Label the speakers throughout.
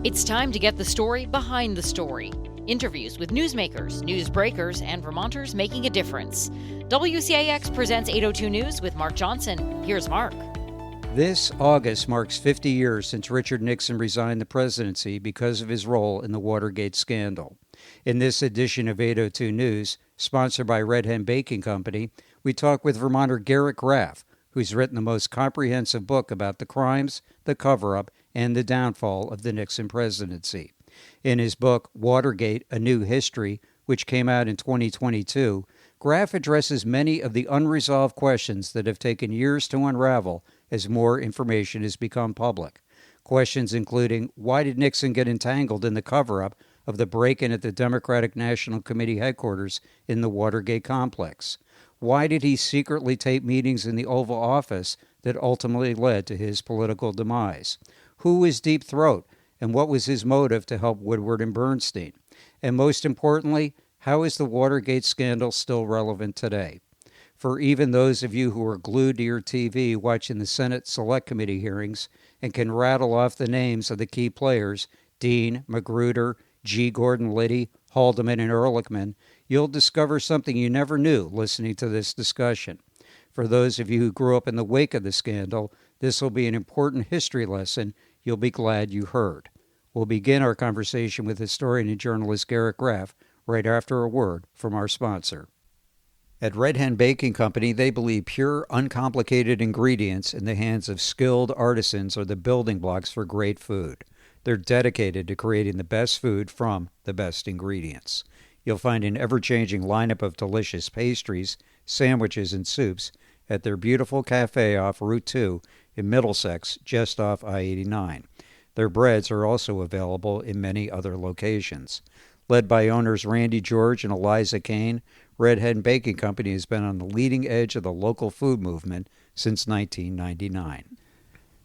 Speaker 1: It's time to get the story behind the story. Interviews with newsmakers, newsbreakers, and Vermonters making a difference. WCAX presents 802 News with Mark Johnson. Here's Mark.
Speaker 2: This August marks 50 years since Richard Nixon resigned the presidency because of his role in the Watergate scandal. In this edition of 802 News, sponsored by Red Hen Baking Company, we talk with Vermonter Garrett Graff, who's written the most comprehensive book about the crimes, the cover-up, and the downfall of the Nixon presidency. In his book, Watergate, A New History, which came out in 2022, Graff addresses many of the unresolved questions that have taken years to unravel as more information has become public. Questions including, why did Nixon get entangled in the cover-up of the break-in at the Democratic National Committee headquarters in the Watergate complex? Why did he secretly tape meetings in the Oval Office that ultimately led to his political demise? Who was Deep Throat, and what was his motive to help Woodward and Bernstein? And most importantly, how is the Watergate scandal still relevant today? For even those of you who are glued to your TV watching the Senate Select Committee hearings and can rattle off the names of the key players, Dean, Magruder, G. Gordon Liddy, Haldeman, and Ehrlichman, you'll discover something you never knew listening to this discussion. For those of you who grew up in the wake of the scandal, this will be an important history lesson you'll be glad you heard. We'll begin our conversation with historian and journalist Garrett Graff right after a word from our sponsor. At Red Hen Baking Company, they believe pure, uncomplicated ingredients in the hands of skilled artisans are the building blocks for great food. They're dedicated to creating the best food from the best ingredients. You'll find an ever-changing lineup of delicious pastries, sandwiches, and soups at their beautiful cafe off Route 2 in Middlesex, just off I-89. Their breads are also available in many other locations. Led by owners Randy George and Eliza Kane, Red Hen Baking Company has been on the leading edge of the local food movement since 1999.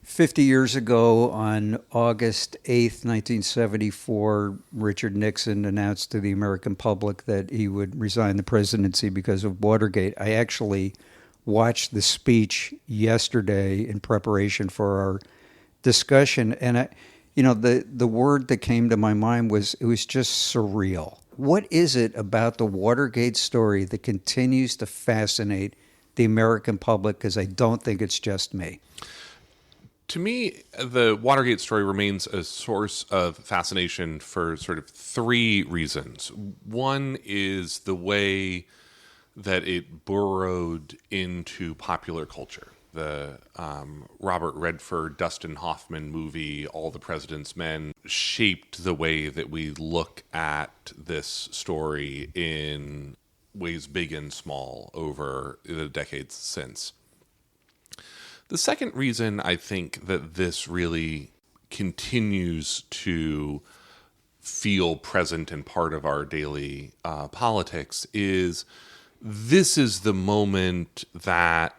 Speaker 2: 50 years ago, on August 8th, 1974, Richard Nixon announced to the American public that he would resign the presidency because of Watergate. I actually watched the speech yesterday in preparation for our discussion, and the word that came to my mind was, it was just surreal. What is it about the Watergate story that continues to fascinate the American public? Because I don't think it's just me.
Speaker 3: To me, the Watergate story remains a source of fascination for sort of three reasons. One is the way that it burrowed into popular culture. The Robert Redford, Dustin Hoffman movie, All the President's Men, shaped the way that we look at this story in ways big and small over the decades since. The second reason I think that this really continues to feel present and part of our daily politics is this is the moment that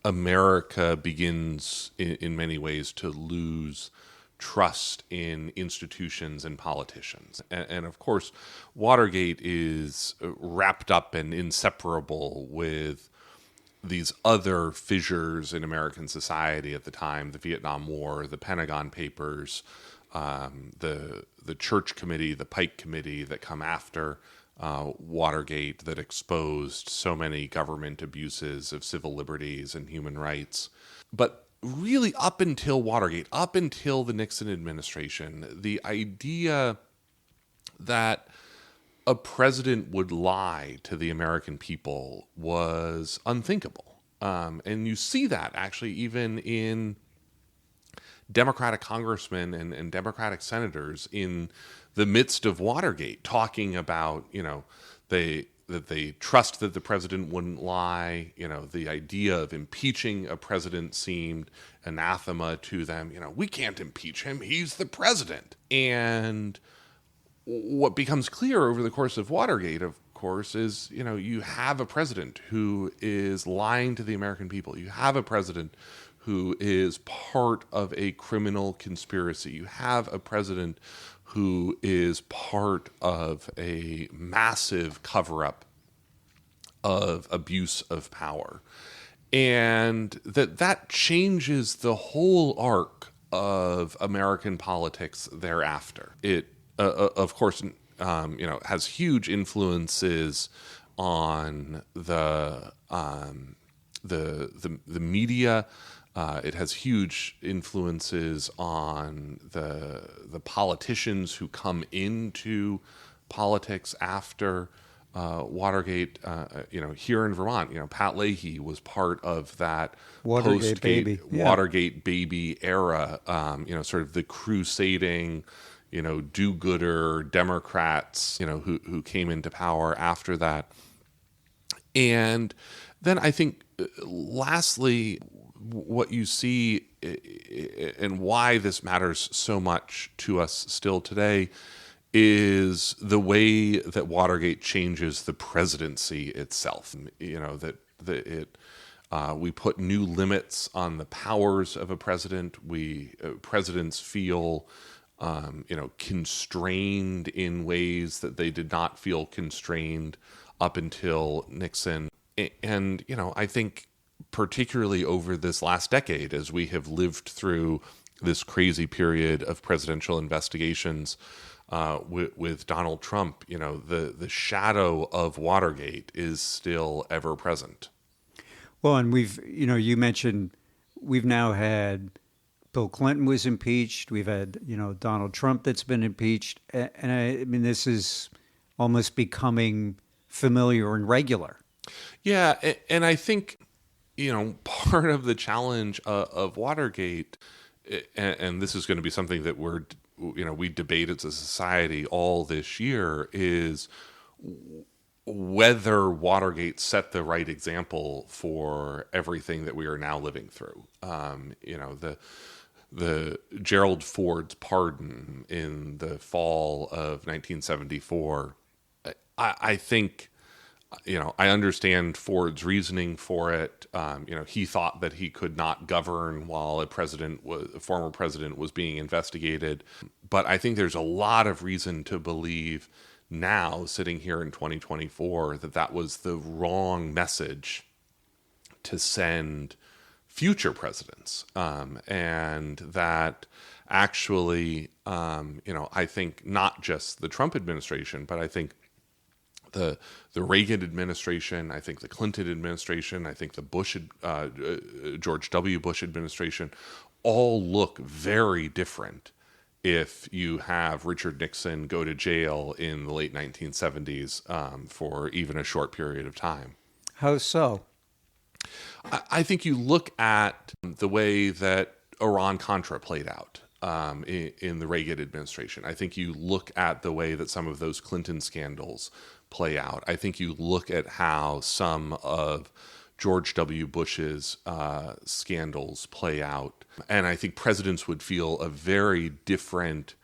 Speaker 3: America begins in many ways to lose trust in institutions and politicians. And of course, Watergate is wrapped up and inseparable with these other fissures in American society at the time: the Vietnam War, the Pentagon Papers, the Church Committee, the Pike Committee that come after Watergate, that exposed so many government abuses of civil liberties and human rights. But really, up until Watergate, up until the Nixon administration, the idea that a president would lie to the American people was unthinkable. And you see that actually even in Democratic congressmen and Democratic senators in the midst of Watergate talking about, that they trust that the president wouldn't lie. The idea of impeaching a president seemed anathema to them. We can't impeach him. He's the president. And what becomes clear over the course of Watergate, of course, is, you have a president who is lying to the American people. You have a president who is part of a criminal conspiracy. You have a president who is part of a massive cover-up of abuse of power. And that changes the whole arc of American politics thereafter. It, of course, has huge influences on the media. It has huge influences on the politicians who come into politics after Watergate. Here in Vermont, Pat Leahy was part of that
Speaker 2: Watergate baby. Yeah.
Speaker 3: Watergate baby era. Sort of the crusading, do-gooder Democrats, who came into power after that. And then I think, lastly, what you see and why this matters so much to us still today is the way that Watergate changes the presidency itself. We put new limits on the powers of a president. Presidents feel constrained in ways that they did not feel constrained up until Nixon. And I think particularly over this last decade, as we have lived through this crazy period of presidential investigations with Donald Trump, the shadow of Watergate is still ever present.
Speaker 2: Well, and you mentioned we've now had Bill Clinton was impeached. We've had, Donald Trump that's been impeached. And I mean, this is almost becoming familiar and regular.
Speaker 3: Yeah. And I think, part of the challenge of Watergate, and this is going to be something that we debate as a society all this year, is whether Watergate set the right example for everything that we are now living through. The Gerald Ford's pardon in the fall of 1974, I think, I understand Ford's reasoning for it. He thought that he could not govern while a former president was being investigated. But I think there's a lot of reason to believe now, sitting here in 2024, that was the wrong message to send future presidents. And that actually, I think not just the Trump administration, but I think the Reagan administration, I think the Clinton administration, I think the George W. Bush administration, all look very different if you have Richard Nixon go to jail in the late 1970s for even a short period of time.
Speaker 2: How so?
Speaker 3: I think you look at the way that Iran-Contra played out in the Reagan administration. I think you look at the way that some of those Clinton scandals play out. I think you look at how some of George W. Bush's scandals play out. And I think presidents would feel a very different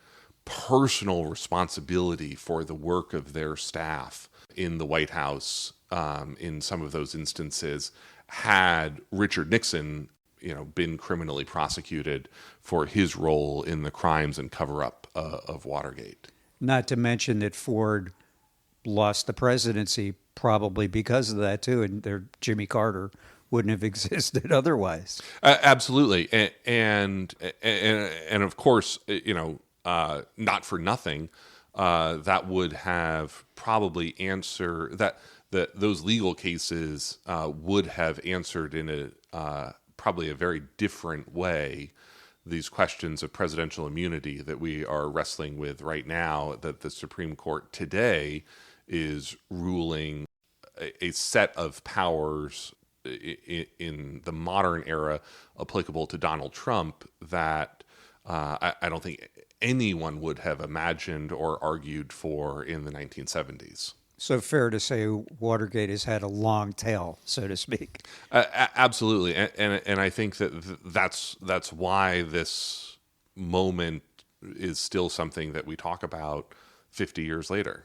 Speaker 3: personal responsibility for the work of their staff in the White House in some of those instances had Richard Nixon been criminally prosecuted for his role in the crimes and cover-up of Watergate.
Speaker 2: Not to mention that Ford lost the presidency probably because of that too, and Jimmy Carter wouldn't have existed otherwise.
Speaker 3: Absolutely, and of course, not for nothing, that would have probably answered that those legal cases would have answered in probably a very different way these questions of presidential immunity that we are wrestling with right now, that the Supreme Court today is ruling a set of powers in the modern era applicable to Donald Trump that I don't think anyone would have imagined or argued for in the 1970s.
Speaker 2: So fair to say Watergate has had a long tail, so to speak.
Speaker 3: Absolutely, and I think that's why this moment is still something that we talk about 50 years later.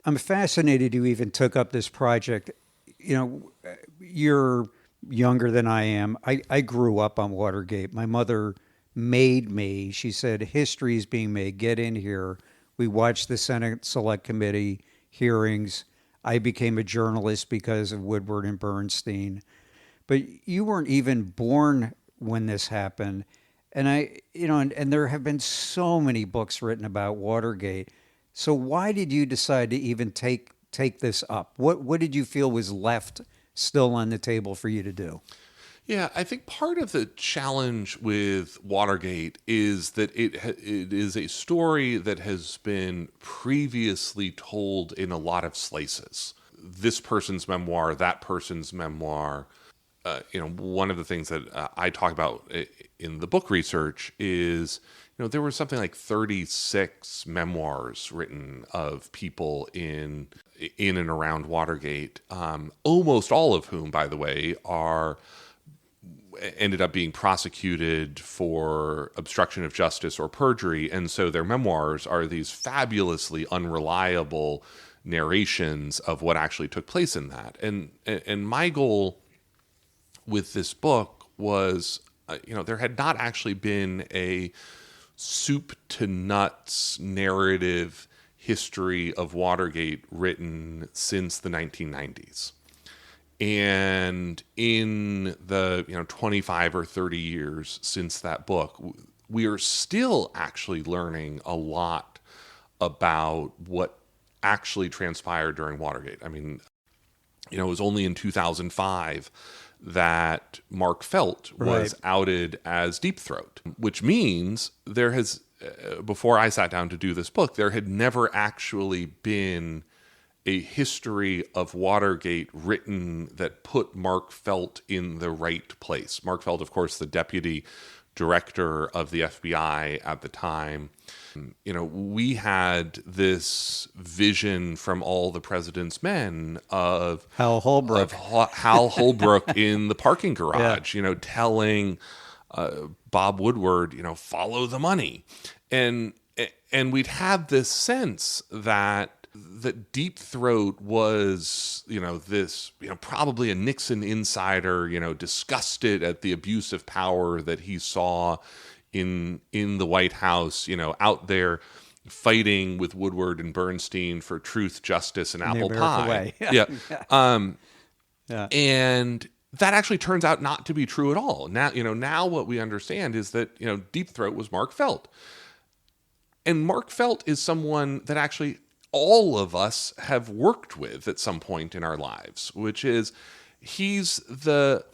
Speaker 2: I'm fascinated you even took up this project. You're younger than I am. I grew up on Watergate. My mother made me. She said, history is being made. Get in here. We watched the Senate Select Committee hearings. I became a journalist because of Woodward and Bernstein. But you weren't even born when this happened. And and there have been so many books written about Watergate. So why did you decide to even take this up? What did you feel was left still on the table for you to do?
Speaker 3: Yeah, I think part of the challenge with Watergate is that it is a story that has been previously told in a lot of slices. This person's memoir, that person's memoir. One of the things that I talk about in the book research is, there were something like 36 memoirs written of people in and around Watergate, almost all of whom, by the way, ended up being prosecuted for obstruction of justice or perjury. And so their memoirs are these fabulously unreliable narrations of what actually took place in that. And my goal with this book was, there had not actually been a soup to nuts narrative history of Watergate written since the 1990s. And in the 25 or 30 years since that book, we are still actually learning a lot about what actually transpired during Watergate. I mean, it was only in 2005 that Mark Felt was outed as Deep Throat, which means there has, before I sat down to do this book, there had never actually been a history of Watergate written that put Mark Felt in the right place. Mark Felt, of course, the deputy director of the FBI at the time. We had this vision from all the president's men of
Speaker 2: Hal Holbrook,
Speaker 3: Hal Holbrook in the parking garage, telling Bob Woodward, follow the money. And we'd had this sense that Deep Throat was, this, probably a Nixon insider, disgusted at the abuse of power that he saw in the White House, out there fighting with Woodward and Bernstein for truth, justice, and apple pie. Yeah. And that actually turns out not to be true at all. Now what we understand is that, Deep Throat was Mark Felt. And Mark Felt is someone that actually all of us have worked with at some point in our lives, which is he's the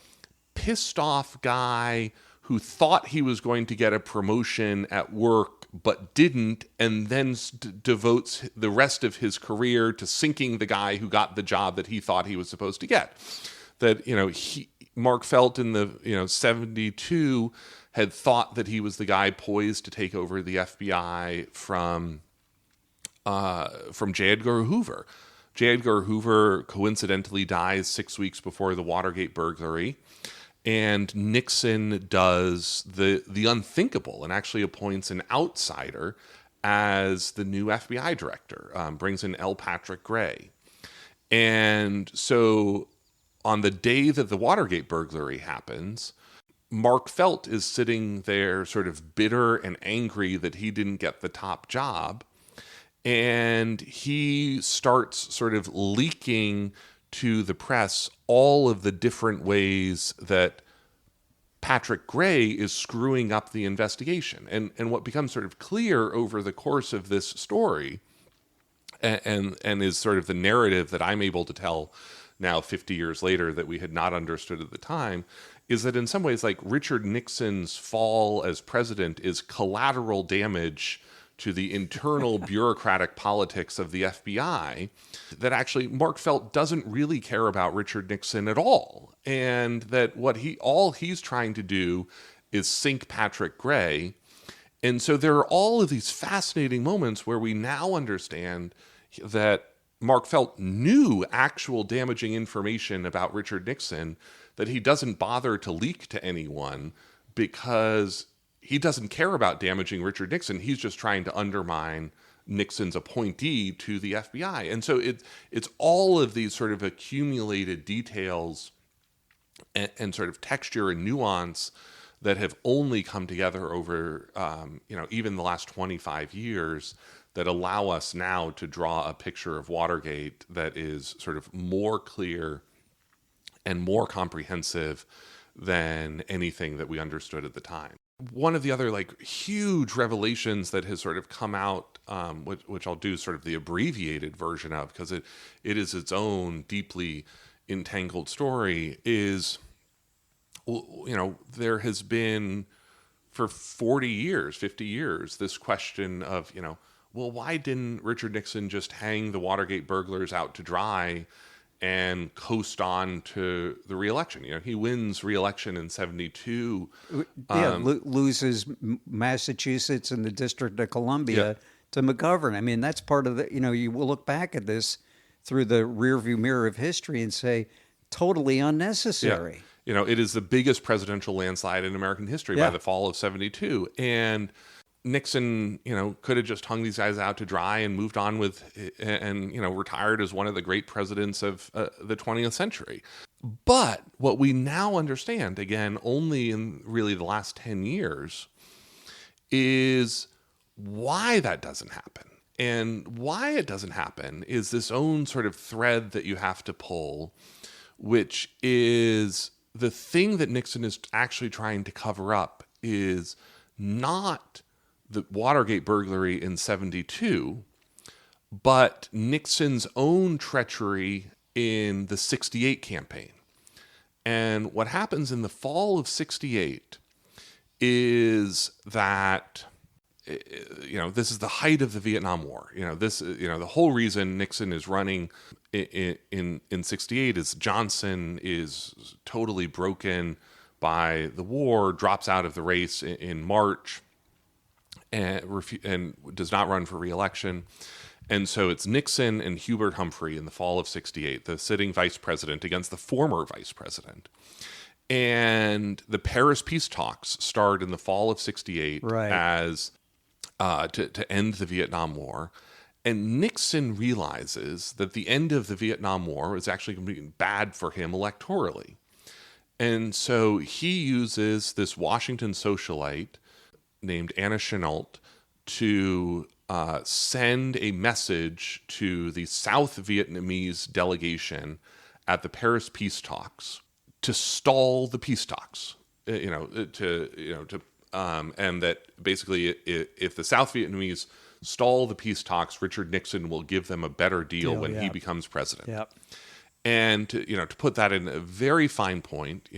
Speaker 3: pissed off guy who thought he was going to get a promotion at work but didn't, and then devotes the rest of his career to sinking the guy who got the job that he thought he was supposed to get. That, Mark Felt in the 72 had thought that he was the guy poised to take over the FBI from J. Edgar Hoover. J. Edgar Hoover coincidentally dies 6 weeks before the Watergate burglary, and Nixon does the unthinkable and actually appoints an outsider as the new FBI director, brings in L. Patrick Gray. And so on the day that the Watergate burglary happens, Mark Felt is sitting there sort of bitter and angry that he didn't get the top job. And he starts sort of leaking to the press all of the different ways that Patrick Gray is screwing up the investigation. And what becomes sort of clear over the course of this story and is sort of the narrative that I'm able to tell now 50 years later that we had not understood at the time, is that in some ways, like, Richard Nixon's fall as president is collateral damage to the internal bureaucratic politics of the FBI, that actually Mark Felt doesn't really care about Richard Nixon at all. And that all he's trying to do is sink Patrick Gray. And so there are all of these fascinating moments where we now understand that Mark Felt knew actual damaging information about Richard Nixon that he doesn't bother to leak to anyone because he doesn't care about damaging Richard Nixon. He's just trying to undermine Nixon's appointee to the FBI. And so it's all of these sort of accumulated details and sort of texture and nuance that have only come together over, even the last 25 years that allow us now to draw a picture of Watergate that is sort of more clear and more comprehensive than anything that we understood at the time. One of the other like huge revelations that has sort of come out, which I'll do sort of the abbreviated version of because it is its own deeply entangled story, is, there has been for 40 years, 50 years, this question of, well, why didn't Richard Nixon just hang the Watergate burglars out to dry and coast on to the reelection? He wins reelection in 72.
Speaker 2: Loses Massachusetts and the District of Columbia to McGovern. I mean, that's part of the, you will look back at this through the rearview mirror of history and say, totally unnecessary.
Speaker 3: Yeah. It is the biggest presidential landslide in American history by the fall of 72. And Nixon, could have just hung these guys out to dry and moved on with, and, retired as one of the great presidents of the 20th century. But what we now understand, again, only in really the last 10 years, is why that doesn't happen. And why it doesn't happen is this own sort of thread that you have to pull, which is the thing that Nixon is actually trying to cover up is not the Watergate burglary in 72, but Nixon's own treachery in the 68 campaign. And what happens in the fall of 68 is that, this is the height of the Vietnam War. The whole reason Nixon is running in 68 is Johnson is totally broken by the war, drops out of the race in March, and does not run for re-election. And so it's Nixon and Hubert Humphrey in the fall of 68, the sitting vice president against the former vice president. And the Paris peace talks start in the fall of 68 as to end the Vietnam War. And Nixon realizes that the end of the Vietnam War is actually going to be bad for him electorally. And so he uses this Washington socialite named Anna Chennault to send a message to the South Vietnamese delegation at the Paris peace talks to stall the peace talks. And that basically, if the South Vietnamese stall the peace talks, Richard Nixon will give them a better deal when he becomes president. Yep. And to put that in a very fine point,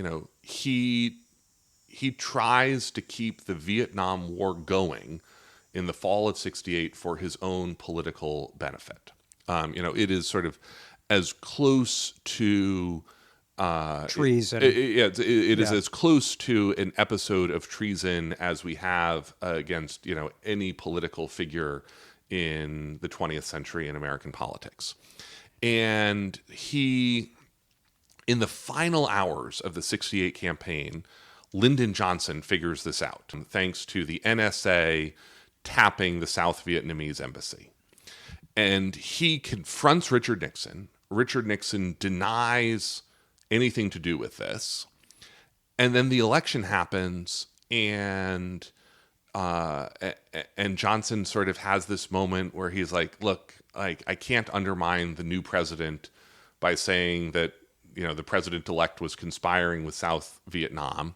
Speaker 3: he tries to keep the Vietnam War going in the fall of 68 for his own political benefit. It is sort of as close to
Speaker 2: treason.
Speaker 3: It is as close to an episode of treason as we have against any political figure in the 20th century in American politics. And he, in the final hours of the 68 campaign, Lyndon Johnson figures this out, thanks to the NSA tapping the South Vietnamese embassy. And he confronts Richard Nixon. Richard Nixon denies anything to do with this. And then the election happens, and Johnson sort of has this moment where he's like, look, I can't undermine the new president by saying that, the president-elect was conspiring with South Vietnam.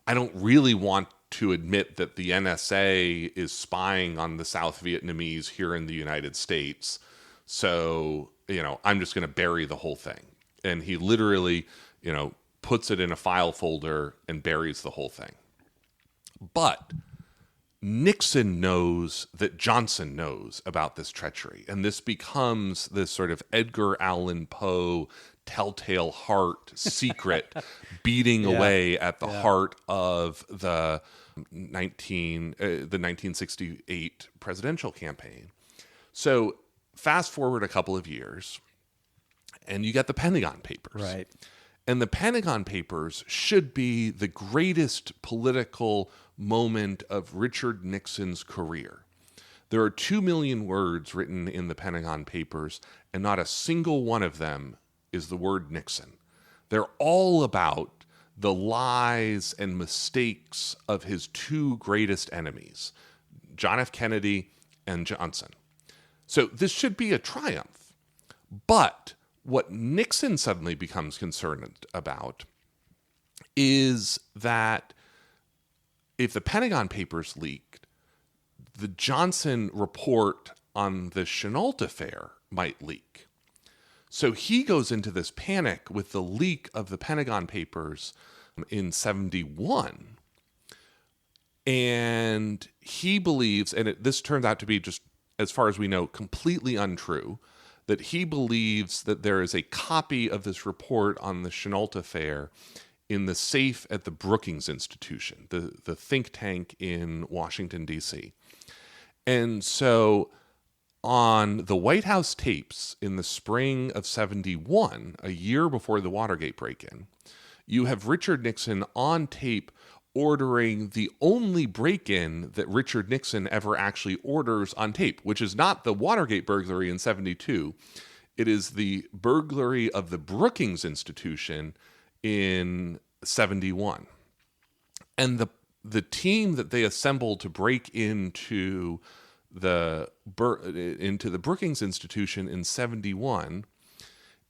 Speaker 3: I don't really want to admit that the NSA is spying on the South Vietnamese here in the United States. So, I'm just going to bury the whole thing. And he literally, puts it in a file folder and buries the whole thing. But Nixon knows that Johnson knows about this treachery. And this becomes this sort of Edgar Allan Poe telltale heart secret beating away at the heart of the 1968 presidential campaign. So fast forward a couple of years, and you get the Pentagon Papers.
Speaker 2: Right.
Speaker 3: And the Pentagon Papers should be the greatest political moment of Richard Nixon's career. There are 2 million words written in the Pentagon Papers, and not a single one of them is the word Nixon. They're all about the lies and mistakes of his two greatest enemies, John F. Kennedy and Johnson. So this should be a triumph. But what Nixon suddenly becomes concerned about is that if the Pentagon Papers leaked, the Johnson report on the Chenault affair might leak. So he goes into this panic with the leak of the Pentagon Papers in 71. And he believes, and this turns out to be, just as far as we know, completely untrue, that he believes that there is a copy of this report on the Chenault affair in the safe at the Brookings Institution, the think tank in Washington, D.C. And so on the White House tapes in the spring of 71, a year before the Watergate break-in, you have Richard Nixon on tape ordering the only break-in that Richard Nixon ever actually orders on tape, which is not the Watergate burglary in 72. It is the burglary of the Brookings Institution in 71. And the team that they assembled to break into the Brookings Institution in 71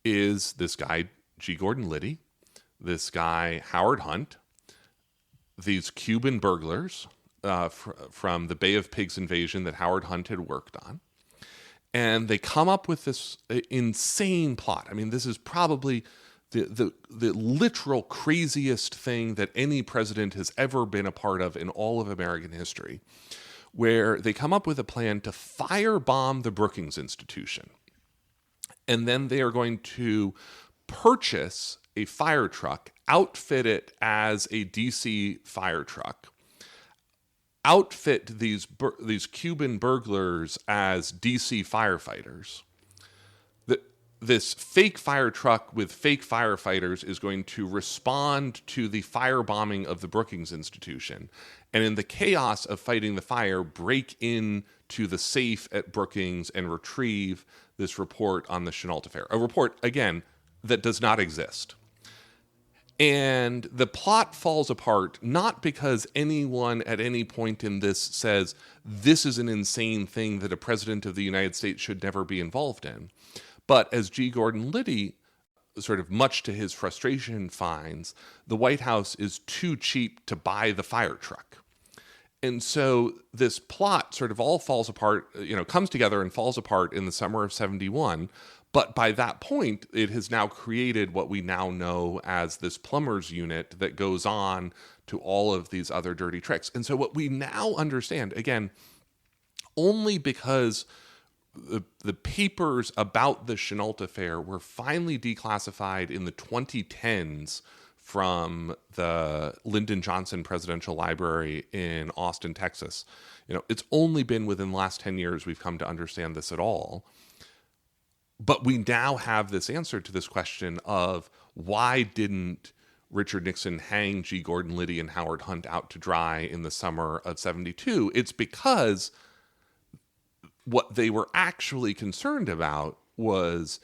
Speaker 3: is this guy, G. Gordon Liddy, this guy, Howard Hunt, these Cuban burglars from the Bay of Pigs invasion that Howard Hunt had worked on. And they come up with this insane plot. I mean, this is probably the literal craziest thing that any president has ever been a part of in all of American history, where they come up with a plan to firebomb the Brookings Institution. And then they are going to purchase a fire truck, outfit it as a DC fire truck, outfit these Cuban burglars as DC firefighters. This fake fire truck with fake firefighters is going to respond to the firebombing of the Brookings Institution, and in the chaos of fighting the fire, break into the safe at Brookings and retrieve this report on the Chenault affair. A report, again, that does not exist. And the plot falls apart, not because anyone at any point in this says, this is an insane thing that a president of the United States should never be involved in. But as G. Gordon Liddy, sort of much to his frustration, finds, the White House is too cheap to buy the fire truck. And so this plot sort of all falls apart, comes together and falls apart in the summer of 71. But by that point, it has now created what we now know as this plumber's unit that goes on to all of these other dirty tricks. And so what we now understand, again, only because the papers about the Chenault affair were finally declassified in the 2010s from the Lyndon Johnson Presidential Library in Austin, Texas. It's only been within the last 10 years we've come to understand this at all. But we now have this answer to this question of why didn't Richard Nixon hang G. Gordon Liddy and Howard Hunt out to dry in the summer of 72? It's because what they were actually concerned about was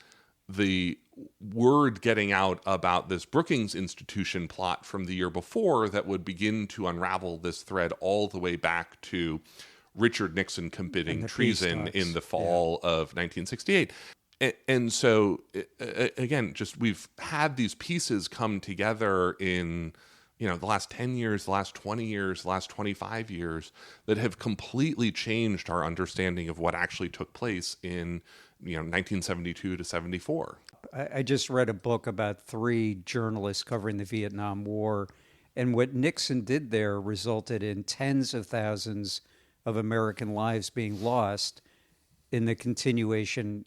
Speaker 3: the word getting out about this Brookings Institution plot from the year before that would begin to unravel this thread all the way back to Richard Nixon committing treason in the fall of 1968. And so, again, just we've had these pieces come together in, the last 10 years, the last 20 years, the last 25 years that have completely changed our understanding of what actually took place in, 1972 to 74.
Speaker 2: I just read a book about 3 journalists covering the Vietnam War, and what Nixon did there resulted in tens of thousands of American lives being lost in the continuation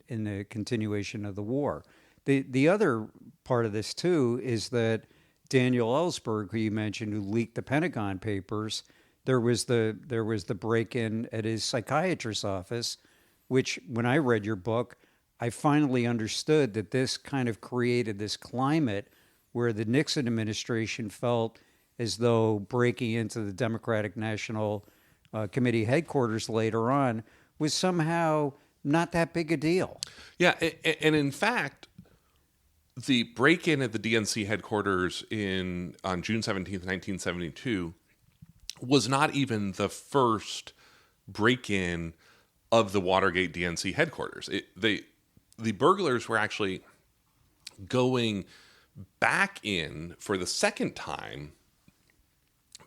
Speaker 2: of the war. The other part of this too is that Daniel Ellsberg, who you mentioned, who leaked the Pentagon Papers, there was the break-in at his psychiatrist's office, which when I read your book, I finally understood that this kind of created this climate where the Nixon administration felt as though breaking into the Democratic National Committee headquarters later on was somehow not that big a deal.
Speaker 3: Yeah, and in fact, the break-in at the DNC headquarters on June 17th, 1972, was not even the first break-in of the Watergate DNC headquarters. The burglars were actually going back in for the second time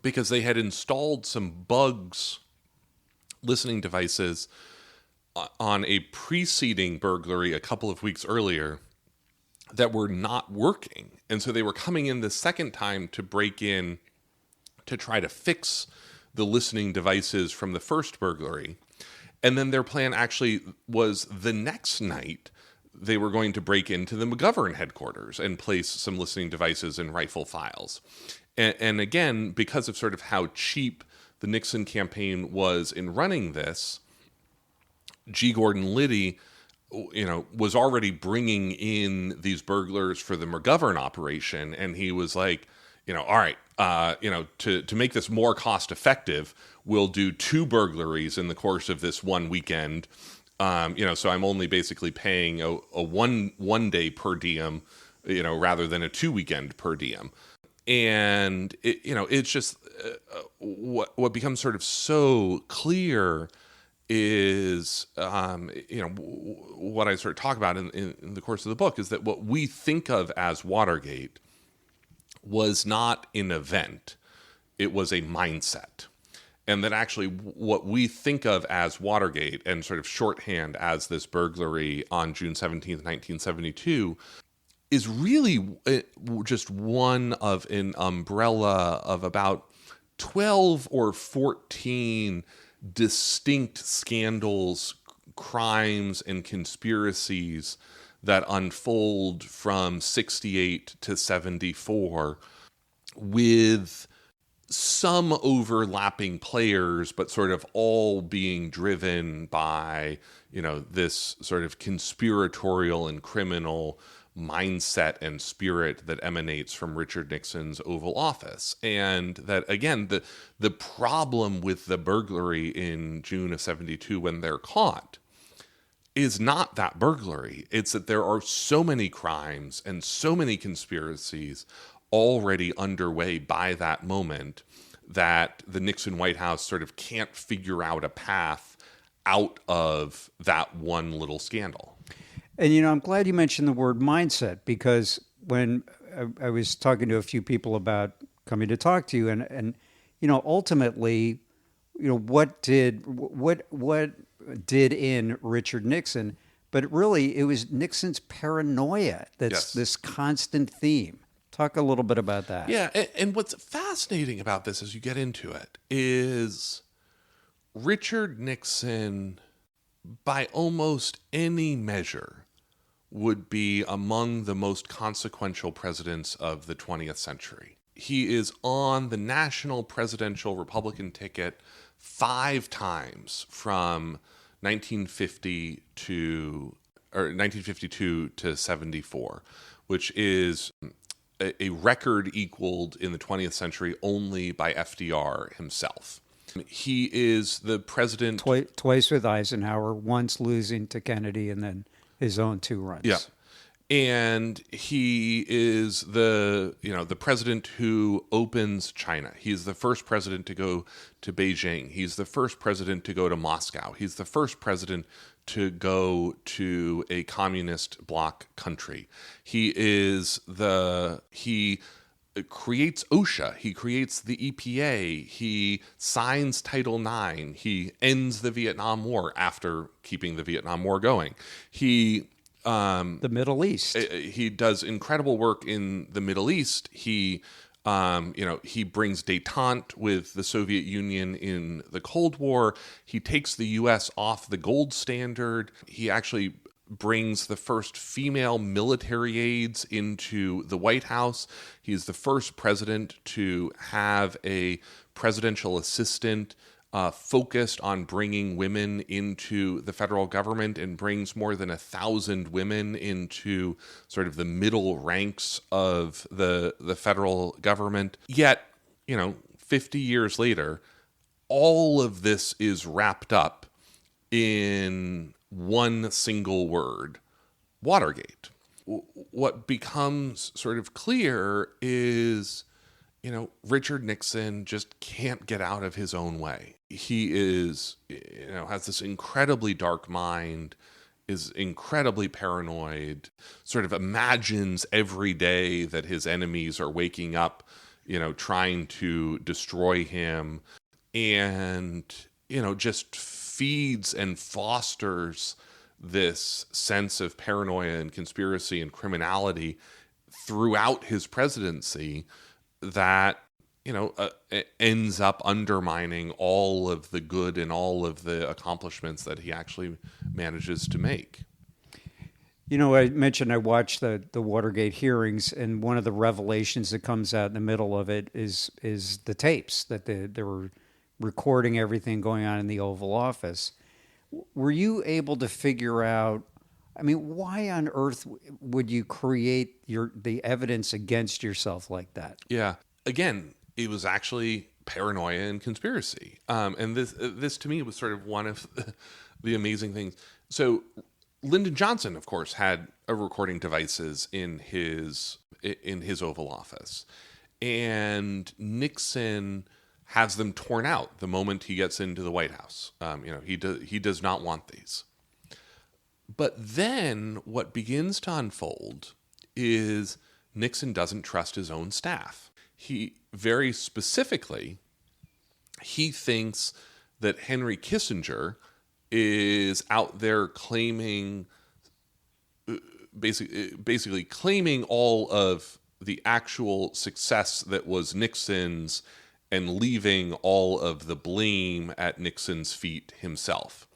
Speaker 3: because they had installed some bugs, listening devices, on a preceding burglary a couple of weeks earlier that were not working. And so they were coming in the second time to break in to try to fix the listening devices from the first burglary. And then their plan actually was the next night they were going to break into the McGovern headquarters and place some listening devices and rifle files. And again, because of sort of how cheap the Nixon campaign was in running this, G. Gordon Liddy, was already bringing in these burglars for the McGovern operation. And he was like, all right, to make this more cost effective, we'll do 2 burglaries in the course of this one weekend. So I'm only basically paying a one day per diem, rather than a 2 weekend per diem. And it's just what becomes sort of so clear is, what I sort of talk about in the course of the book is that what we think of as Watergate was not an event, it was a mindset. And that actually what we think of as Watergate and sort of shorthand as this burglary on June 17th, 1972, is really just one of an umbrella of about 12 or 14 distinct scandals, crimes, and conspiracies that unfold from 68 to 74 with some overlapping players, but sort of all being driven by, this sort of conspiratorial and criminal mindset and spirit that emanates from Richard Nixon's Oval Office. And that, again, the problem with the burglary in June of 72 when they're caught is not that burglary. It's that there are so many crimes and so many conspiracies already underway by that moment that the Nixon White House sort of can't figure out a path out of that one little scandal.
Speaker 2: And, I'm glad you mentioned the word mindset, because when I was talking to a few people about coming to talk to you and ultimately, what did in Richard Nixon, but really it was Nixon's paranoia. That's this constant theme. Talk a little bit about that.
Speaker 3: Yeah. And what's fascinating about this as you get into it is Richard Nixon, by almost any measure, would be among the most consequential presidents of the 20th century. He is on the national presidential Republican ticket 5 times from 1952 to 74, which is a record equaled in the 20th century only by FDR himself. He is the president
Speaker 2: twice with Eisenhower, once losing to Kennedy, and then his own 2 runs.
Speaker 3: Yeah. And he is the president who opens China. He's the first president to go to Beijing. He's the first president to go to Moscow. He's the first president to go to a communist bloc country. He creates OSHA. He creates the EPA. He signs Title IX. He ends the Vietnam War after keeping the Vietnam War going.
Speaker 2: The Middle East.
Speaker 3: He does incredible work in the Middle East. He brings détente with the Soviet Union in the Cold War. He takes the U.S. off the gold standard. He actually brings the first female military aides into the White House. He's the first president to have a presidential assistant focused on bringing women into the federal government, and brings more than 1,000 women into sort of the middle ranks of the federal government. Yet, 50 years later, all of this is wrapped up in one single word: Watergate. What becomes sort of clear is, Richard Nixon just can't get out of his own way. He is, has this incredibly dark mind, is incredibly paranoid, sort of imagines every day that his enemies are waking up, trying to destroy him, and, just feeds and fosters this sense of paranoia and conspiracy and criminality throughout his presidency that, ends up undermining all of the good and all of the accomplishments that he actually manages to make.
Speaker 2: I mentioned I watched the Watergate hearings, and one of the revelations that comes out in the middle of it is the tapes that they were recording everything going on in the Oval Office. Were you able to figure out, why on earth would you create the evidence against yourself like that?
Speaker 3: Yeah. Again, it was actually paranoia and conspiracy. And this to me was sort of one of the amazing things. So Lyndon Johnson, of course, had recording devices in his Oval Office, and Nixon has them torn out the moment he gets into the White House. He does not want these. But then what begins to unfold is Nixon doesn't trust his own staff. He very specifically, he thinks that Henry Kissinger is out there claiming, basically claiming all of the actual success that was Nixon's and leaving all of the blame at Nixon's feet himself.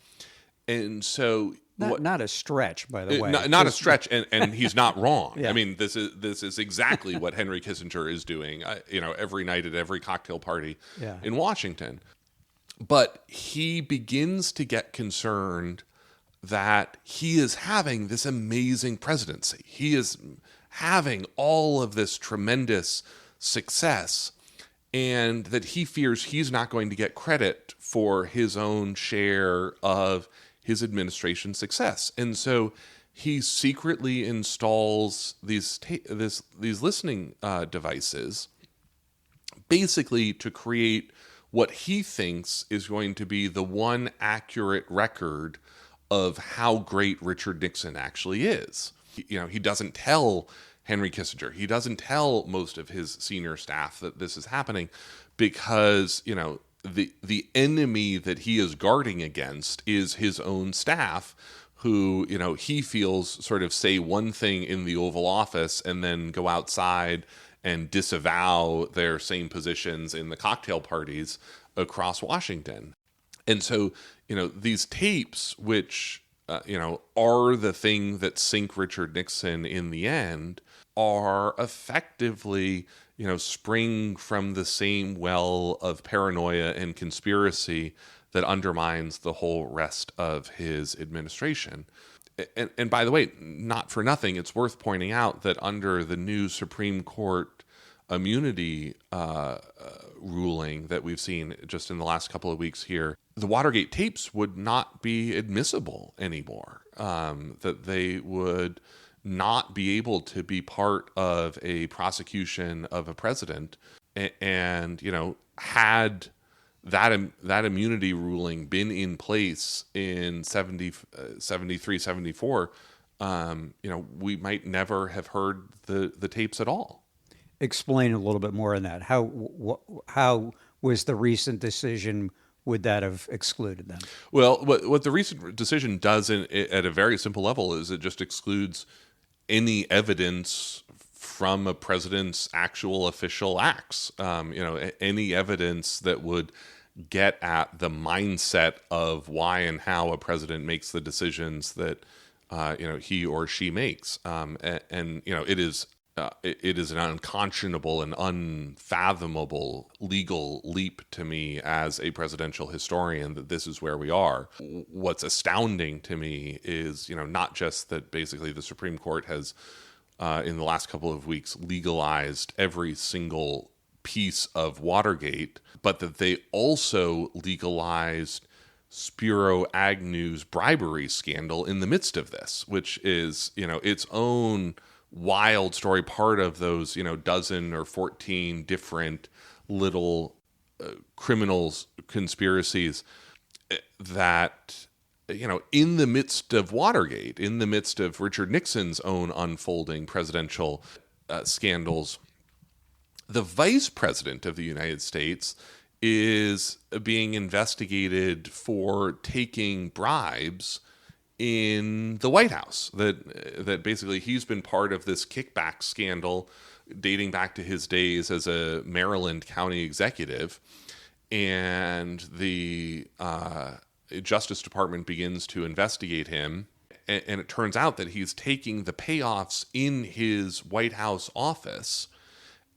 Speaker 3: And so
Speaker 2: not a stretch, by the way.
Speaker 3: Not a stretch, and he's not wrong.
Speaker 2: Yeah.
Speaker 3: This is exactly what Henry Kissinger is doing, every night at every cocktail party in Washington. But he begins to get concerned that he is having this amazing presidency. He is having all of this tremendous success, and that he fears he's not going to get credit for his own share of his administration's success. And so he secretly installs these listening devices, basically to create what he thinks is going to be the one accurate record of how great Richard Nixon actually is. He doesn't tell Henry Kissinger, he doesn't tell most of his senior staff that this is happening, because, the enemy that he is guarding against is his own staff, who, he feels sort of say one thing in the Oval Office and then go outside and disavow their same positions in the cocktail parties across Washington. And so, these tapes, which, are the thing that sink Richard Nixon in the end, are effectively, spring from the same well of paranoia and conspiracy that undermines the whole rest of his administration. And by the way, not for nothing, it's worth pointing out that under the new Supreme Court immunity ruling that we've seen just in the last couple of weeks here, the Watergate tapes would not be admissible anymore, that they would not be able to be part of a prosecution of a president. And, had that immunity ruling been in place in 73, 74, we might never have heard the tapes at all.
Speaker 2: Explain a little bit more on that. How was the recent decision, would that have excluded them?
Speaker 3: Well, what the recent decision does at a very simple level is it just excludes any evidence from a president's actual official acts. Any evidence that would get at the mindset of why and how a president makes the decisions that he or she makes. It is an unconscionable and unfathomable legal leap to me as a presidential historian that this is where we are. What's astounding to me is, not just that basically the Supreme Court has, in the last couple of weeks, legalized every single piece of Watergate, but that they also legalized Spiro Agnew's bribery scandal in the midst of this, which is, its own wild story, part of those, dozen or 14 different little criminals conspiracies that, in the midst of Watergate, in the midst of Richard Nixon's own unfolding presidential scandals, The vice president of the United States is being investigated for taking bribes in the White House. That basically he's been part of this kickback scandal dating back to his days as a Maryland county executive. And the Justice Department begins to investigate him. And it turns out that he's taking the payoffs in his White House office.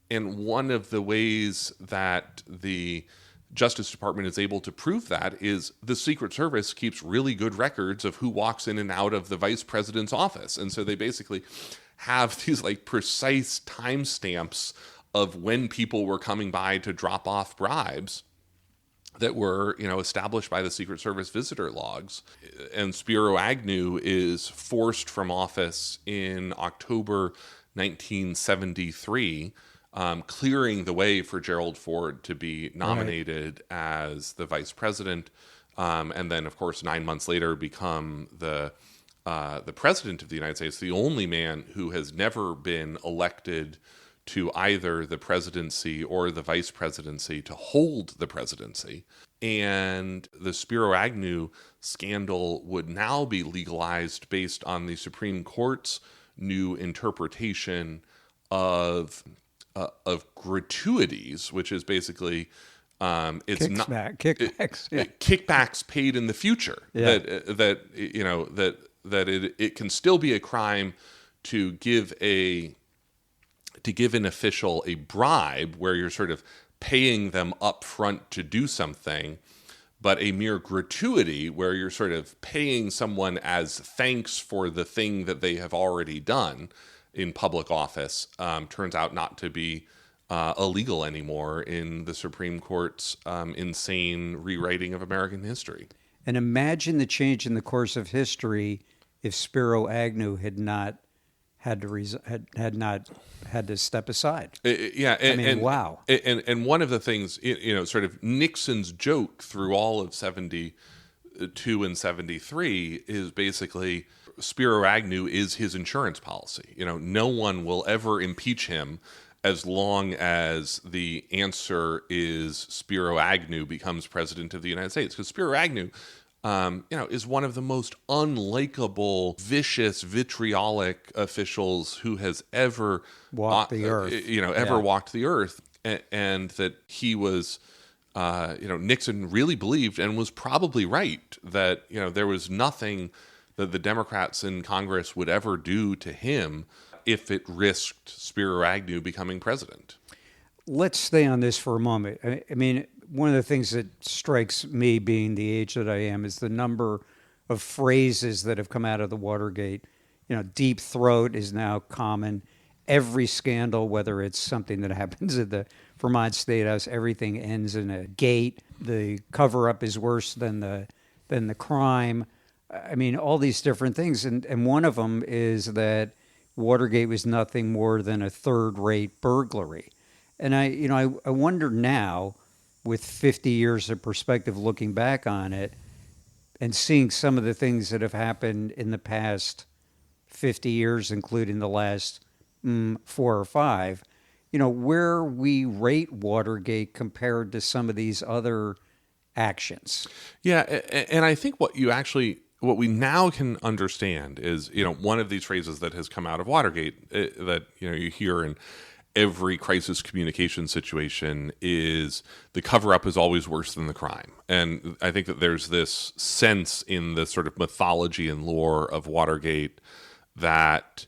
Speaker 3: And one of the ways that the Justice Department is able to prove that is the Secret Service keeps really good records of who walks in and out of the vice president's office. And so they basically have these like precise timestamps of when people were coming by to drop off bribes that were, established by the Secret Service visitor logs. And Spiro Agnew is forced from office in October 1973, clearing the way for Gerald Ford to be nominated as the vice president, and then, of course, 9 months later, become the president of the United States, the only man who has never been elected to either the presidency or the vice presidency to hold the presidency. And the Spiro Agnew scandal would now be legalized based on the Supreme Court's new interpretation of gratuities, which is basically kickbacks paid in the future.
Speaker 2: Yeah.
Speaker 3: That it can still be a crime to give an official a bribe where you're sort of paying them up front to do something, but a mere gratuity where you're sort of paying someone as thanks for the thing that they have already done in public office turns out not to be illegal anymore in the Supreme Court's insane rewriting of American history.
Speaker 2: And imagine the change in the course of history if Spiro Agnew had not had to step aside.
Speaker 3: Wow. And one of the things, sort of Nixon's joke through all of 72 and 73 is basically Spiro Agnew is his insurance policy. No one will ever impeach him as long as the answer is Spiro Agnew becomes president of the United States. Because Spiro Agnew, is one of the most unlikable, vicious, vitriolic officials who has ever
Speaker 2: walked the earth.
Speaker 3: Walked the earth, and that he was, Nixon really believed and was probably right that there was nothing that the Democrats in Congress would ever do to him if it risked Spiro Agnew becoming president.
Speaker 2: Let's stay on this for a moment. I mean, one of the things that strikes me, being the age that I am, is the number of phrases that have come out of the Watergate. Deep throat is now common. Every scandal, whether it's something that happens at the Vermont State House, everything ends in a gate. The cover-up is worse than the crime. I mean, all these different things. And one of them is that Watergate was nothing more than a third-rate burglary. And I wonder now, with 50 years of perspective looking back on it and seeing some of the things that have happened in the past 50 years, including the last 4 or 5, where we rate Watergate compared to some of these other actions.
Speaker 3: Yeah, and I think what we now can understand is, one of these phrases that has come out of Watergate that, you hear in every crisis communication situation is the cover-up is always worse than the crime. And I think that there's this sense in the sort of mythology and lore of Watergate that,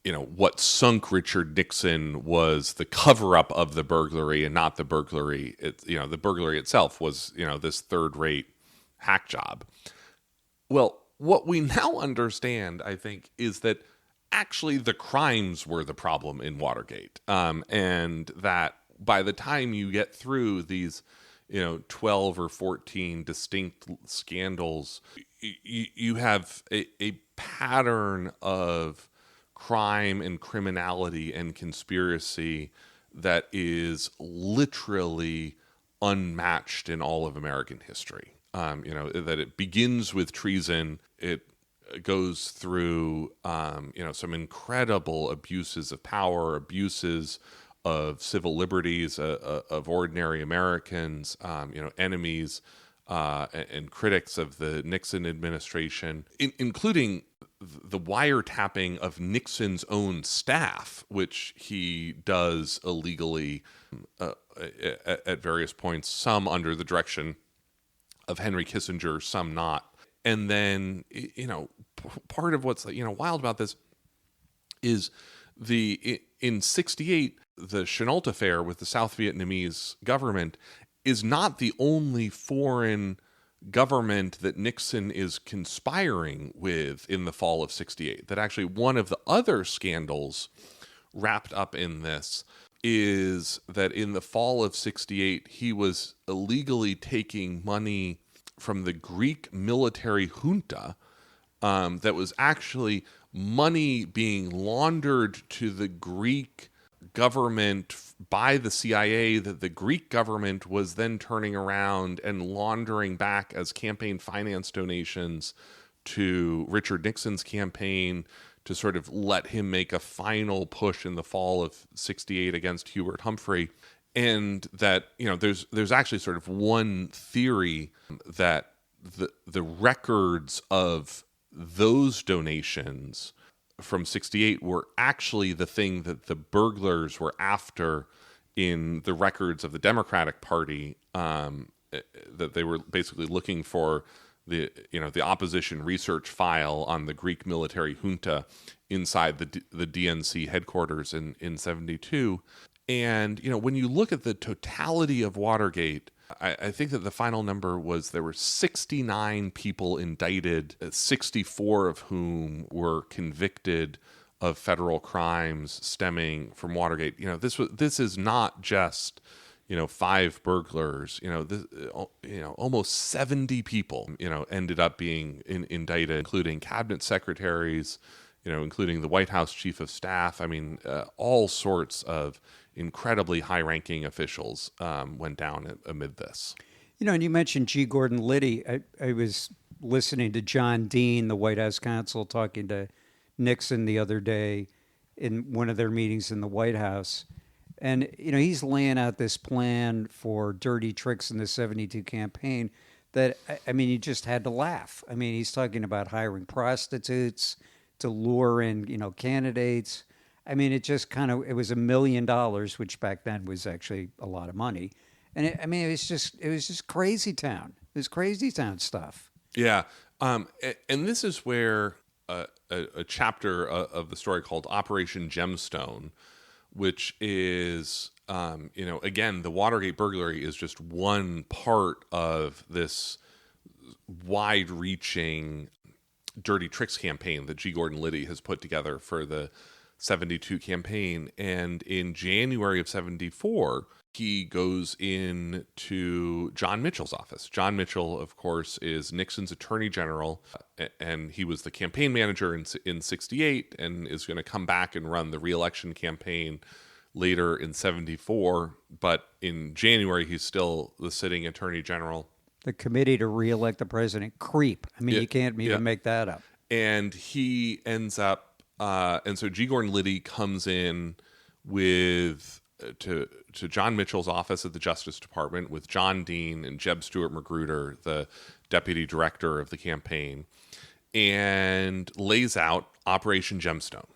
Speaker 3: what sunk Richard Nixon was the cover-up of the burglary and not the burglary. The burglary itself was, this third-rate hack job. Well, what we now understand, I think, is that actually the crimes were the problem in Watergate, and that by the time you get through these 12 or 14 distinct scandals, you have a pattern of crime and criminality and conspiracy that is literally unmatched in all of American history. That it begins with treason, it goes through some incredible abuses of power, abuses of civil liberties, of ordinary Americans, enemies and critics of the Nixon administration, including the wiretapping of Nixon's own staff, which he does illegally at various points, some under the direction of Henry Kissinger, some not. And then, part of what's wild about this is in '68, the Chennault affair with the South Vietnamese government is not the only foreign government that Nixon is conspiring with in the fall of '68. That actually one of the other scandals wrapped up in this is that in the fall of '68, he was illegally taking money from the Greek military junta that was actually money being laundered to the Greek government by the CIA, that the Greek government was then turning around and laundering back as campaign finance donations to Richard Nixon's campaign to sort of let him make a final push in the fall of '68 against Hubert Humphrey. And that, there's actually sort of one theory that the records of those donations from '68 were actually the thing that the burglars were after in the records of the Democratic Party, that they were basically looking for the opposition research file on the Greek military junta inside the DNC headquarters in '72. And, when you look at the totality of Watergate, I think that the final number was there were 69 people indicted, 64 of whom were convicted of federal crimes stemming from Watergate. This is not just, 5 burglars, almost 70 people, ended up being indicted, including cabinet secretaries, including the White House chief of staff. I mean, all sorts of incredibly high-ranking officials went down amid this.
Speaker 2: And you mentioned G. Gordon Liddy. I was listening to John Dean, the White House counsel, talking to Nixon the other day in one of their meetings in the White House. And, he's laying out this plan for dirty tricks in the '72 campaign that, you just had to laugh. He's talking about hiring prostitutes to lure in, candidates. It just it was $1 million, which back then was actually a lot of money. And it was just crazy town. It was crazy town stuff.
Speaker 3: Yeah. And this is where a chapter of the story called Operation Gemstone, which is, again, the Watergate burglary is just one part of this wide-reaching dirty tricks campaign that G. Gordon Liddy has put together for the '72 campaign. And in January of '74, he goes into John Mitchell's office. John Mitchell, of course, is Nixon's attorney general, and he was the campaign manager in '68 and is going to come back and run the re-election campaign later in '74. But in January, he's still the sitting attorney general.
Speaker 2: The committee to re-elect the president, creep. You can't even make that up.
Speaker 3: And he ends up, and so G. Gordon Liddy comes in to John Mitchell's office at the Justice Department with John Dean and Jeb Stuart Magruder, the deputy director of the campaign, and lays out Operation Gemstone.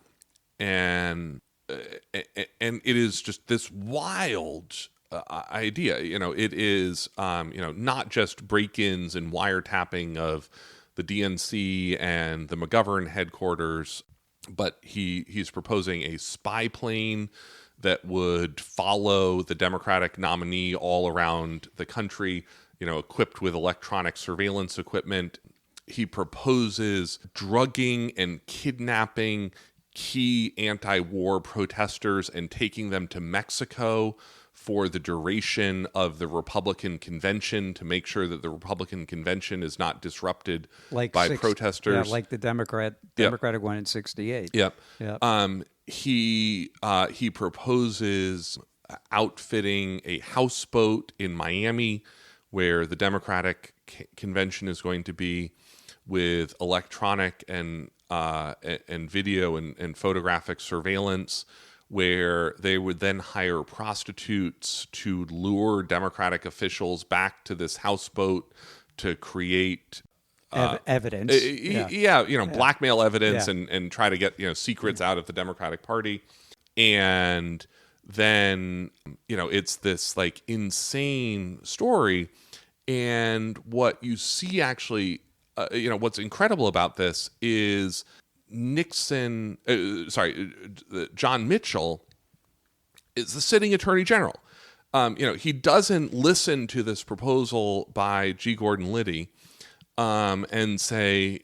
Speaker 3: And it is just this wild idea. It is, not just break-ins and wiretapping of the DNC and the McGovern headquarters, but he's proposing a spy plane that would follow the Democratic nominee all around the country, equipped with electronic surveillance equipment. He proposes drugging and kidnapping key anti-war protesters and taking them to Mexico for the duration of the Republican convention to make sure that the Republican convention is not disrupted by protesters.
Speaker 2: Yeah, like the Democratic one in '68.
Speaker 3: Yep. He proposes outfitting a houseboat in Miami where the Democratic convention is going to be, with electronic and video and photographic surveillance, where they would then hire prostitutes to lure Democratic officials back to this houseboat to create
Speaker 2: evidence.
Speaker 3: Blackmail evidence
Speaker 2: Yeah.
Speaker 3: and try to get, secrets out of the Democratic Party. And then, it's this like insane story. And what you see actually, what's incredible about this is John Mitchell is the sitting attorney general. He doesn't listen to this proposal by G. Gordon Liddy and say,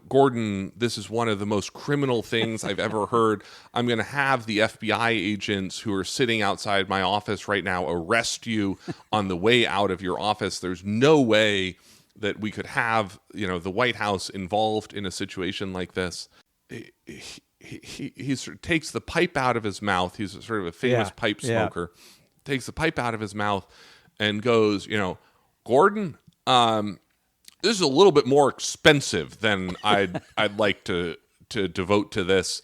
Speaker 3: Gordon, this is one of the most criminal things I've ever heard. I'm going to have the FBI agents who are sitting outside my office right now arrest you on the way out of your office. There's no way that we could have, the White House involved in a situation like this. He sort of takes the pipe out of his mouth. He's sort of a famous pipe smoker. Takes the pipe out of his mouth and goes, Gordon, this is a little bit more expensive than I'd like to devote to this.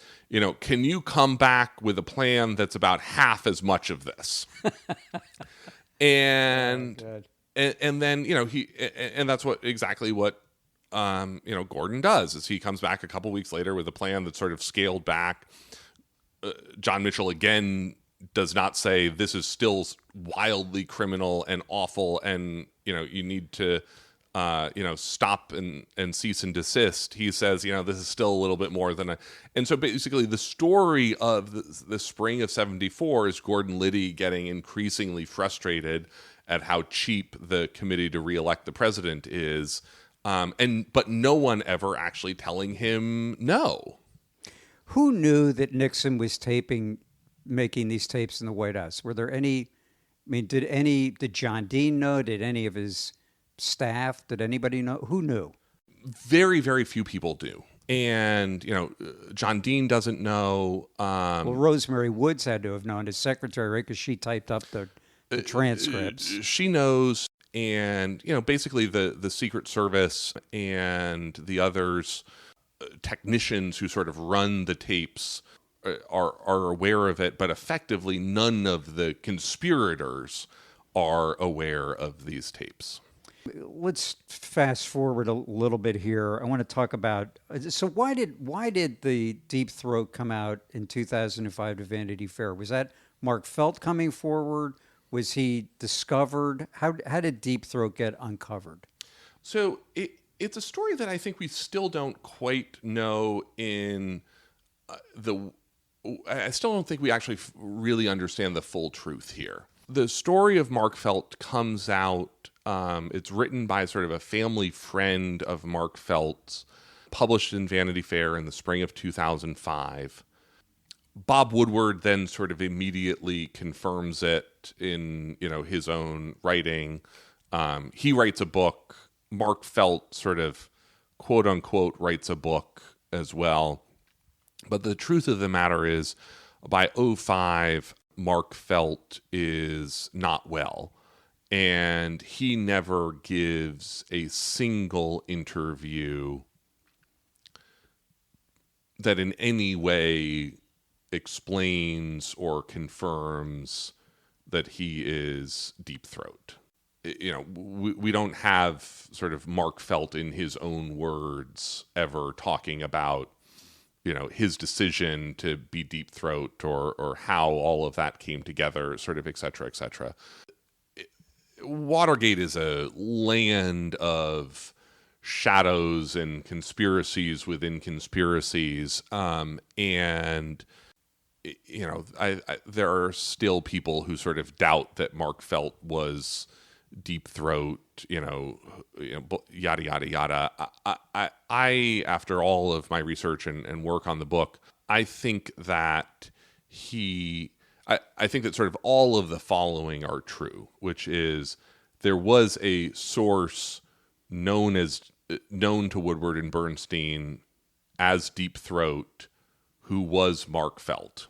Speaker 3: Can you come back with a plan that's about half as much of this? And then and that's exactly what Gordon does, is he comes back a couple weeks later with a plan that's sort of scaled back. John Mitchell again does not say this is still wildly criminal and awful and you need to stop and cease and desist. He says this is still a little bit more than and so basically the story of the spring of 74 is Gordon Liddy getting increasingly frustrated at how cheap the committee to reelect the president is. But no one ever actually telling him no.
Speaker 2: Who knew that Nixon was making these tapes in the White House? Were there any? I mean, did John Dean know? Did any of his staff? Did anybody know? Who knew?
Speaker 3: Very, very few people do. And John Dean doesn't know.
Speaker 2: Well, Rosemary Woods had to have known, his secretary, right? Because she typed up the transcripts.
Speaker 3: She knows. And, basically the Secret Service and the others, technicians who sort of run the tapes are aware of it, but effectively none of the conspirators are aware of these tapes.
Speaker 2: Let's fast forward a little bit here. I want to talk about, so why did the Deep Throat come out in 2005 to Vanity Fair? Was that Mark Felt coming forward? Was he discovered? How did Deep Throat get uncovered?
Speaker 3: So it's a story that I think we still don't quite know I still don't think we actually really understand the full truth here. The story of Mark Felt comes out, it's written by sort of a family friend of Mark Felt's, published in Vanity Fair in the spring of 2005. Bob Woodward then sort of immediately confirms it in, his own writing. He writes a book. Mark Felt sort of, quote unquote, writes a book as well. But the truth of the matter is, by 2005, Mark Felt is not well. And he never gives a single interview that in any way explains or confirms that he is Deep Throat. We don't have sort of Mark Felt in his own words ever talking about, his decision to be Deep Throat or how all of that came together, sort of, et cetera, et cetera. Watergate is a land of shadows and conspiracies within conspiracies. And there are still people who sort of doubt that Mark Felt was Deep Throat, yada, yada, yada. I, after all of my research and work on the book, I think that I think that sort of all of the following are true, which is there was a source known to Woodward and Bernstein as Deep Throat who was Mark Felt.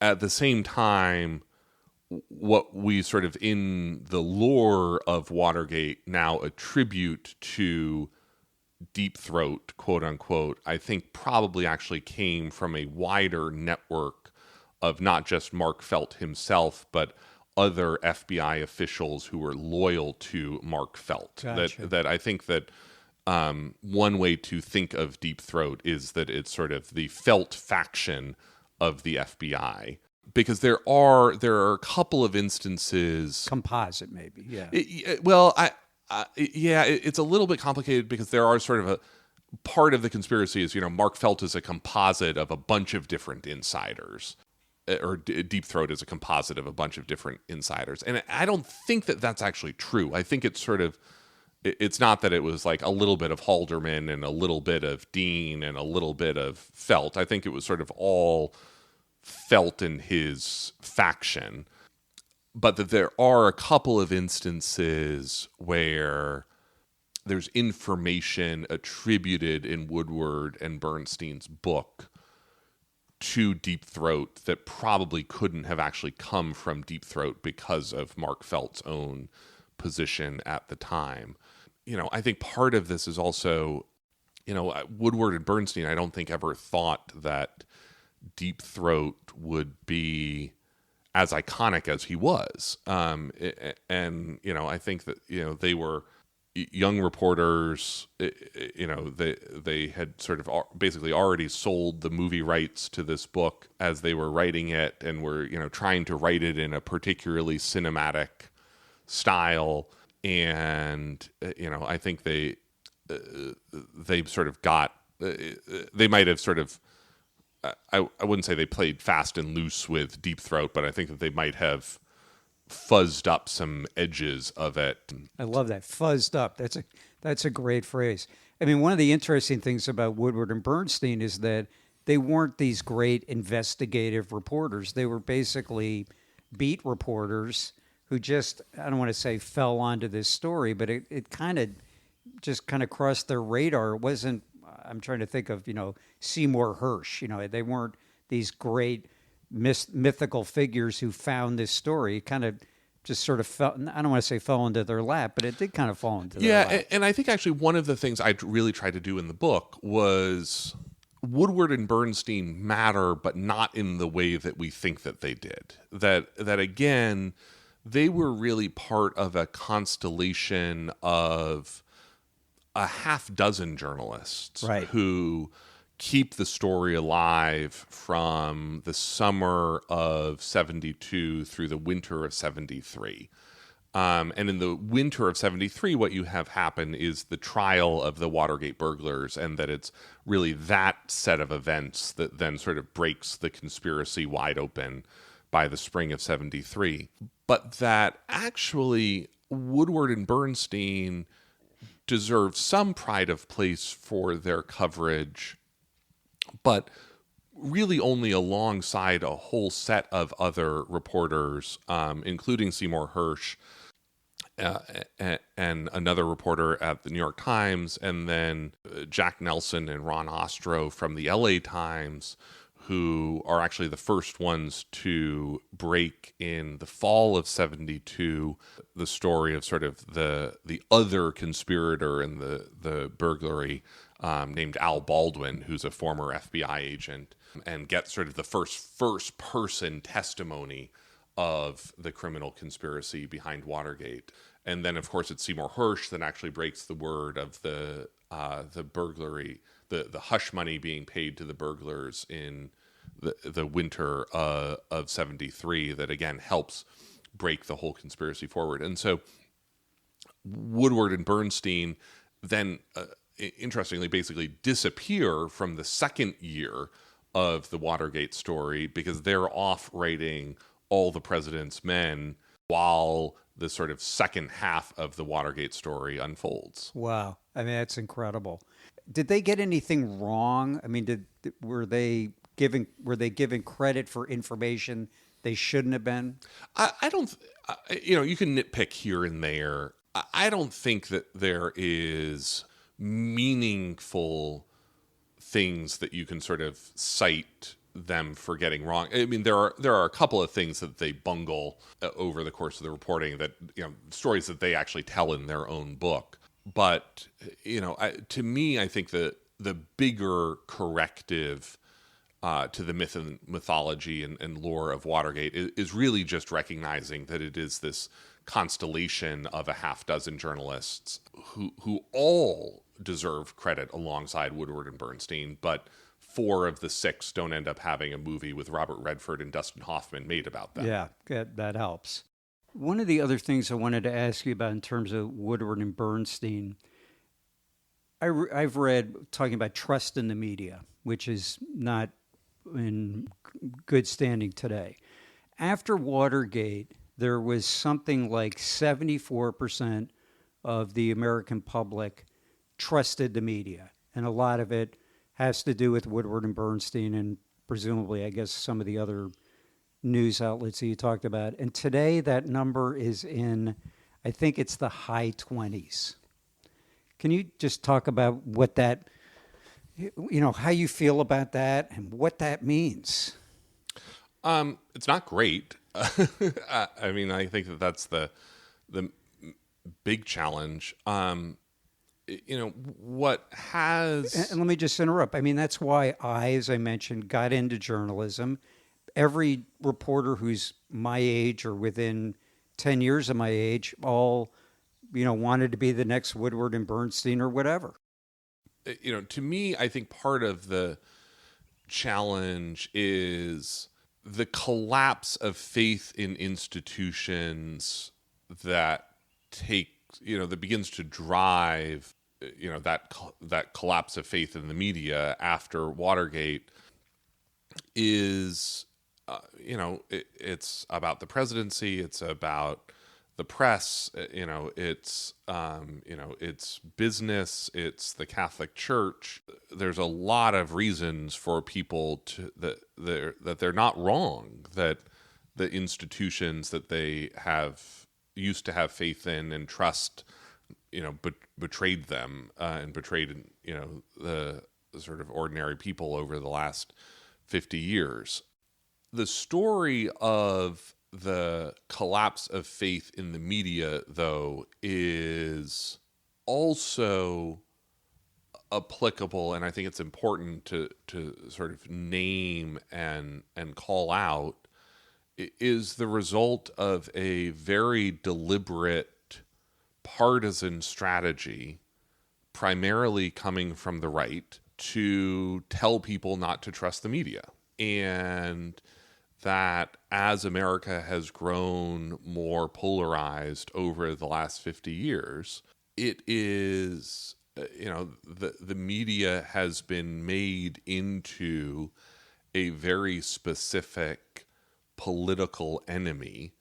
Speaker 3: At the same time, what we sort of in the lore of Watergate now attribute to Deep Throat, quote unquote, I think probably actually came from a wider network of not just Mark Felt himself, but other FBI officials who were loyal to Mark Felt.
Speaker 2: Gotcha.
Speaker 3: That I think that one way to think of Deep Throat is that it's sort of the Felt faction of the FBI. Because there are a couple of instances.
Speaker 2: Composite, maybe. Yeah.
Speaker 3: It's a little bit complicated because there are sort of a part of the conspiracy is, Mark Felt is a composite of a bunch of different insiders, or Deep Throat is a composite of a bunch of different insiders. And I don't think that that's actually true. I think it's not that it was like a little bit of Halderman and a little bit of Dean and a little bit of Felt. I think it was sort of all Felt in his faction. But that there are a couple of instances where there's information attributed in Woodward and Bernstein's book to Deep Throat that probably couldn't have actually come from Deep Throat because of Mark Felt's own position at the time. I think part of this is also, Woodward and Bernstein, I don't think ever thought that Deep Throat would be as iconic as he was. And, I think that, they were young reporters, they had sort of basically already sold the movie rights to this book as they were writing it and were, trying to write it in a particularly cinematic style. And, I think they sort of got, they might have sort of, I wouldn't say they played fast and loose with Deep Throat, but I think that they might have fuzzed up some edges of it.
Speaker 2: I love that. Fuzzed up. That's a great phrase. I mean, one of the interesting things about Woodward and Bernstein is that they weren't these great investigative reporters. They were basically beat reporters who just, I don't want to say fell onto this story, but it kind of just kind of crossed their radar. It wasn't, I'm trying to think of, Seymour Hersh. They weren't these great mythical figures who found this story. It kind of just sort of fell, I don't want to say fell into their lap, but it did kind of fall into their lap.
Speaker 3: Yeah, and I think actually one of the things I really tried to do in the book was Woodward and Bernstein matter, but not in the way that we think that they did. That again, they were really part of a constellation of a half dozen journalists, right, who keep the story alive from the summer of 72 through the winter of 73. And in the winter of 73, what you have happen is the trial of the Watergate burglars, and that it's really that set of events that then sort of breaks the conspiracy wide open by the spring of 73. But that actually Woodward and Bernstein deserve some pride of place for their coverage, but really only alongside a whole set of other reporters, including Seymour Hersh and another reporter at the New York Times, and then Jack Nelson and Ron Ostro from the LA Times, who are actually the first ones to break in the fall of 72 the story of sort of the other conspirator in the burglary, named Al Baldwin, who's a former FBI agent, and get sort of the first person testimony of the criminal conspiracy behind Watergate. And then, of course, it's Seymour Hersh that actually breaks the word of the burglary, the hush money being paid to the burglars in the winter of 73 that, again, helps break the whole conspiracy forward. And so Woodward and Bernstein then, interestingly, basically disappear from the second year of the Watergate story because they're off writing All the President's Men while the sort of second half of the Watergate story unfolds.
Speaker 2: Wow. I mean, that's incredible. Did they get anything wrong? I mean, were they giving credit for information they shouldn't have been?
Speaker 3: I don't, you can nitpick here and there. I don't think that there is meaningful things that you can sort of cite them for getting wrong. I mean, there are a couple of things that they bungle over the course of the reporting that, stories that they actually tell in their own book. But to me, I think the bigger corrective to the myth and mythology and lore of Watergate is really just recognizing that it is this constellation of a half dozen journalists who all deserve credit alongside Woodward and Bernstein, but 4 of the 6 don't end up having a movie with Robert Redford and Dustin Hoffman made about them.
Speaker 2: Yeah, that helps. One of the other things I wanted to ask you about in terms of Woodward and Bernstein, I've read talking about trust in the media, which is not in good standing today. After Watergate, there was something like 74% of the American public trusted the media, and a lot of it has to do with Woodward and Bernstein and presumably, I guess, some of the other news outlets that you talked about. And today that number is in, I think it's the high 20s. Can you just talk about what that, how you feel about that and what that means?
Speaker 3: It's not great. I mean, I think that's the big challenge. What has...
Speaker 2: And let me just interrupt. I mean, that's why as I mentioned, got into journalism. Every reporter who's my age or within 10 years of my age all, wanted to be the next Woodward and Bernstein or whatever.
Speaker 3: To me, I think part of the challenge is the collapse of faith in institutions that that begins to drive, that collapse of faith in the media after Watergate is, it's about the presidency, it's about the press, it's business, it's the Catholic Church. There's a lot of reasons for people that they're not wrong, that the institutions that they used to have faith in and trust, betrayed them and betrayed, the sort of ordinary people over the last 50 years. The story of the collapse of faith in the media, though, is also applicable, and I think it's important to sort of name and call out, is the result of a very deliberate partisan strategy, primarily coming from the right, to tell people not to trust the media. And that as America has grown more polarized over the last 50 years, it is, the media has been made into a very specific political enemy,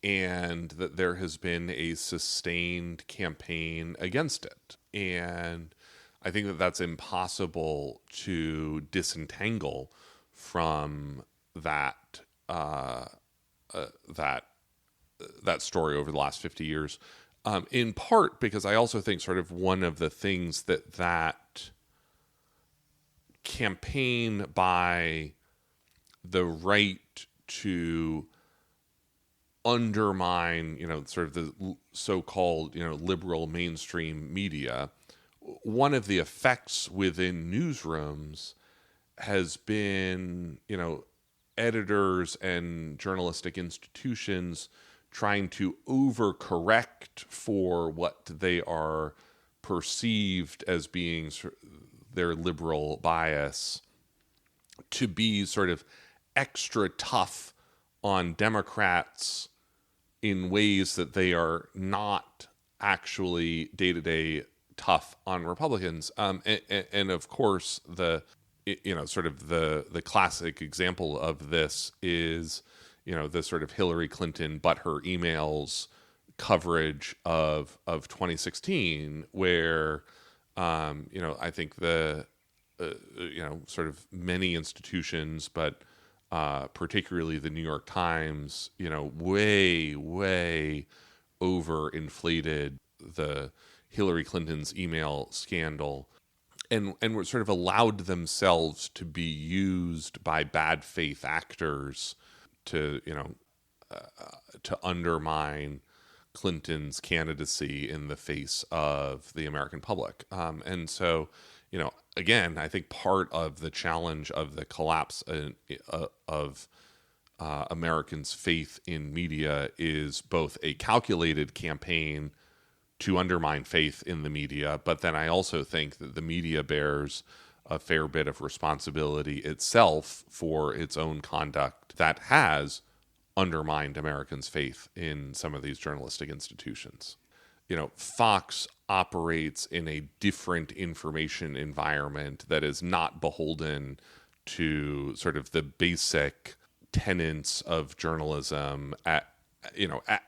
Speaker 3: and that there has been a sustained campaign against it. And I think that that's impossible to disentangle from that story over the last 50 years, in part because I also think sort of one of the things that campaign by the right to undermine, sort of the so-called, liberal mainstream media, one of the effects within newsrooms has been, editors and journalistic institutions trying to overcorrect for what they are perceived as being their liberal bias, to be sort of extra tough on Democrats in ways that they are not actually day-to-day tough on Republicans. And of course, the classic example of this is, the sort of Hillary Clinton but her emails coverage of 2016, where, I think the, sort of many institutions, but particularly the New York Times, way overinflated the Hillary Clinton's email scandal, and were sort of allowed themselves to be used by bad faith actors to undermine Clinton's candidacy in the face of the American public. And so, again, I think part of the challenge of the collapse of Americans' faith in media is both a calculated campaign to undermine faith in the media, but then I also think that the media bears a fair bit of responsibility itself for its own conduct that has undermined Americans' faith in some of these journalistic institutions. Fox operates in a different information environment that is not beholden to sort of the basic tenets of journalism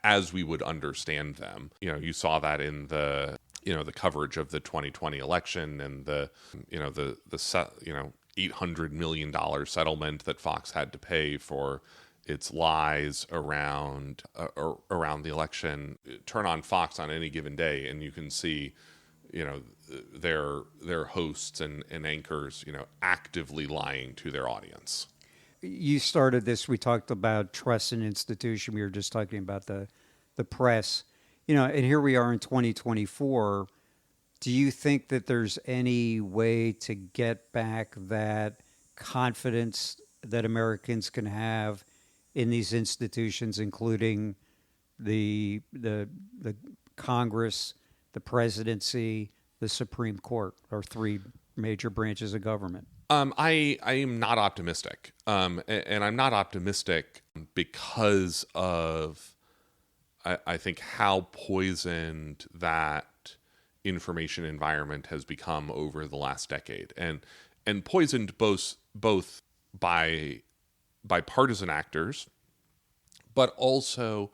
Speaker 3: as we would understand them. You saw that in the coverage of the 2020 election and the $800 million settlement that Fox had to pay for its lies around the election. Turn on Fox on any given day, and you can see, their hosts and anchors, actively lying to their audience.
Speaker 2: You started this. We talked about trust in institution. We were just talking about the press, and here we are in 2024. Do you think that there's any way to get back that confidence that Americans can have in these institutions, including the Congress, the presidency, the Supreme Court, or three major branches of government?
Speaker 3: I am not optimistic, and I'm not optimistic because of I think how poisoned that information environment has become over the last decade, and poisoned both by partisan actors, but also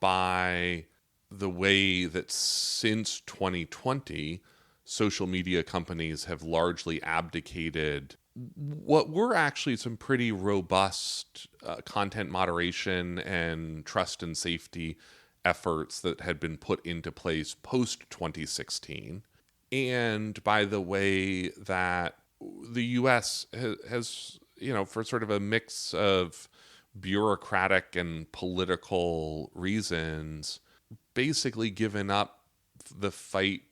Speaker 3: by the way that since 2020, social media companies have largely abdicated what were actually some pretty robust content moderation and trust and safety efforts that had been put into place post 2016, and by the way that the U.S. has for sort of a mix of bureaucratic and political reasons, basically given up the fight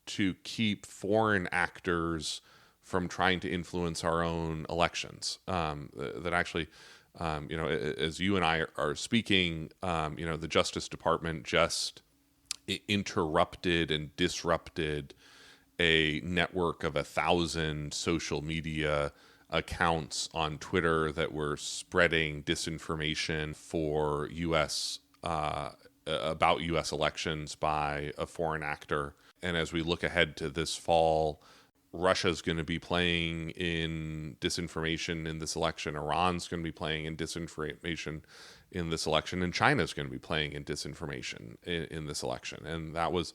Speaker 3: to keep foreign actors from trying to influence our own elections. That actually, as you and I are speaking, the Justice Department just interrupted and disrupted a network of 1,000 social media accounts on Twitter that were spreading disinformation for about U.S. elections by a foreign actor. And as we look ahead to this fall, Russia's going to be playing in disinformation in this election. Iran's going to be playing in disinformation in this election, and China's going to be playing in disinformation in this election. And that was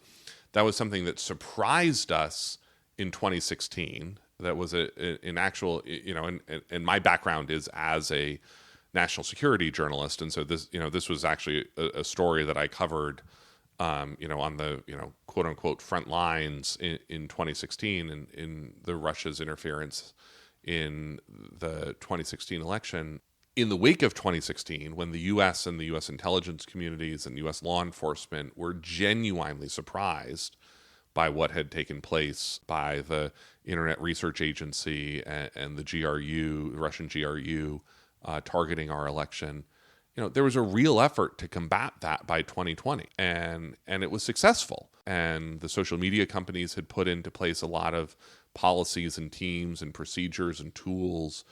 Speaker 3: something that surprised us in 2016. That was an actual, and my background is as a national security journalist, and so this was actually a story that I covered, on the quote unquote front lines in 2016 in the Russia's interference in the 2016 election. In the wake of 2016, when the U.S. and the U.S. intelligence communities and U.S. law enforcement were genuinely surprised by what had taken place by the Internet Research Agency and the GRU, the Russian GRU, targeting our election, there was a real effort to combat that by 2020, and it was successful. And the social media companies had put into place a lot of policies and teams and procedures and tools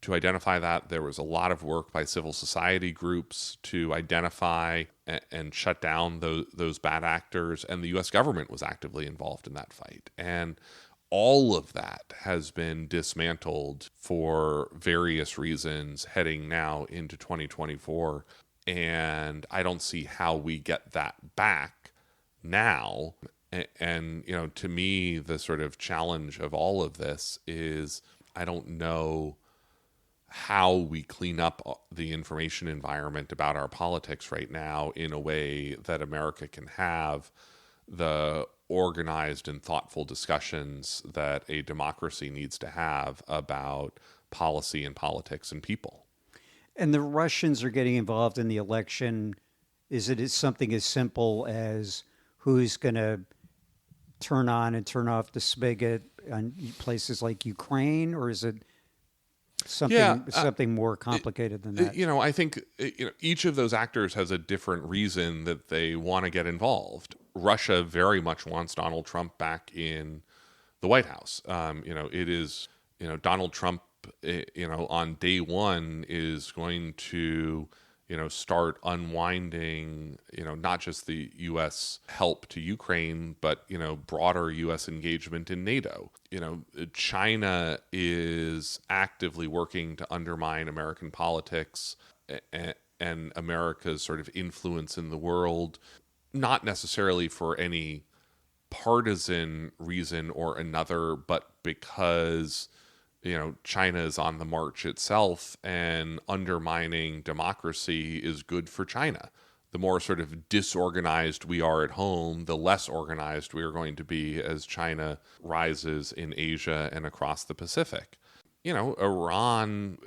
Speaker 3: to identify that. There was a lot of work by civil society groups to identify and shut down those bad actors, and the U.S. government was actively involved in that fight. And all of that has been dismantled for various reasons heading now into 2024. And I don't see how we get that back now. And to me, the sort of challenge of all of this is I don't know how we clean up the information environment about our politics right now in a way that America can have the organized and thoughtful discussions that a democracy needs to have about policy and politics and people.
Speaker 2: And the Russians are getting involved in the election. Is it something as simple as who's going to turn on and turn off the spigot on places like Ukraine, or is it something more complicated than that?
Speaker 3: I think each of those actors has a different reason that they want to get involved. Russia very much wants Donald Trump back in the White House. It is, Donald Trump, on day one is going to, start unwinding, not just the U.S. help to Ukraine, but, broader U.S. engagement in NATO. China is actively working to undermine American politics and America's sort of influence in the world, not necessarily for any partisan reason or another, but because China is on the march itself, and undermining democracy is good for China. The more sort of disorganized we are at home, the less organized we are going to be as China rises in Asia and across the Pacific. Iran,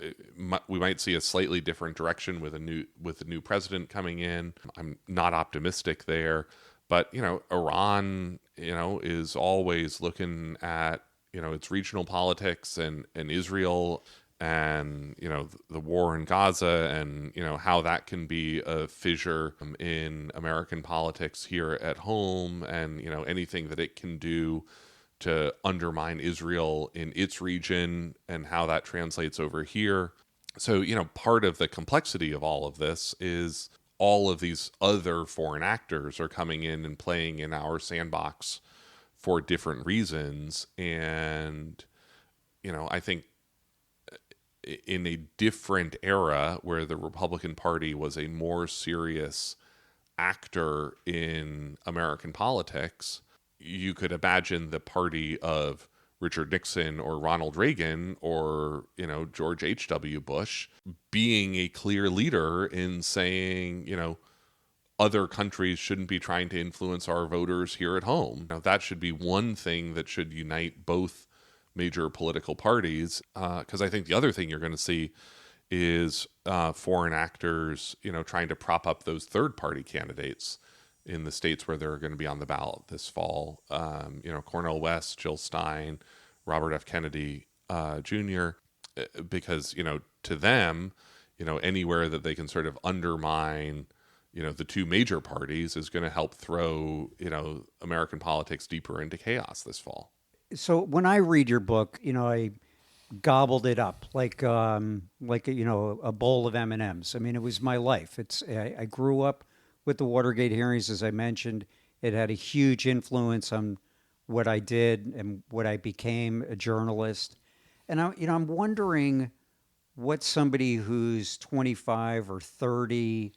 Speaker 3: we might see a slightly different direction with a new president coming in. I'm not optimistic there, but Iran, is always looking at its regional politics and Israel and the war in Gaza, and how that can be a fissure in American politics here at home, and anything that it can do to undermine Israel in its region and how that translates over here. So part of the complexity of all of this is all of these other foreign actors are coming in and playing in our sandbox for different reasons. And I think in a different era where the Republican Party was a more serious actor in American politics, you could imagine the party of Richard Nixon or Ronald Reagan or, George H.W. Bush being a clear leader in saying, other countries shouldn't be trying to influence our voters here at home. Now, that should be one thing that should unite both major political parties, because I think the other thing you're going to see is foreign actors, trying to prop up those third-party candidates in the states where they're going to be on the ballot this fall. Cornel West, Jill Stein, Robert F. Kennedy Jr., because, to them, anywhere that they can sort of undermine the two major parties is going to help throw, American politics deeper into chaos this fall.
Speaker 2: So when I read your book, I gobbled it up like a bowl of M&Ms. I mean, it was my life. I grew up with the Watergate hearings, as I mentioned. It had a huge influence on what I did and what I became, a journalist. And I'm wondering what somebody who's 25 or 30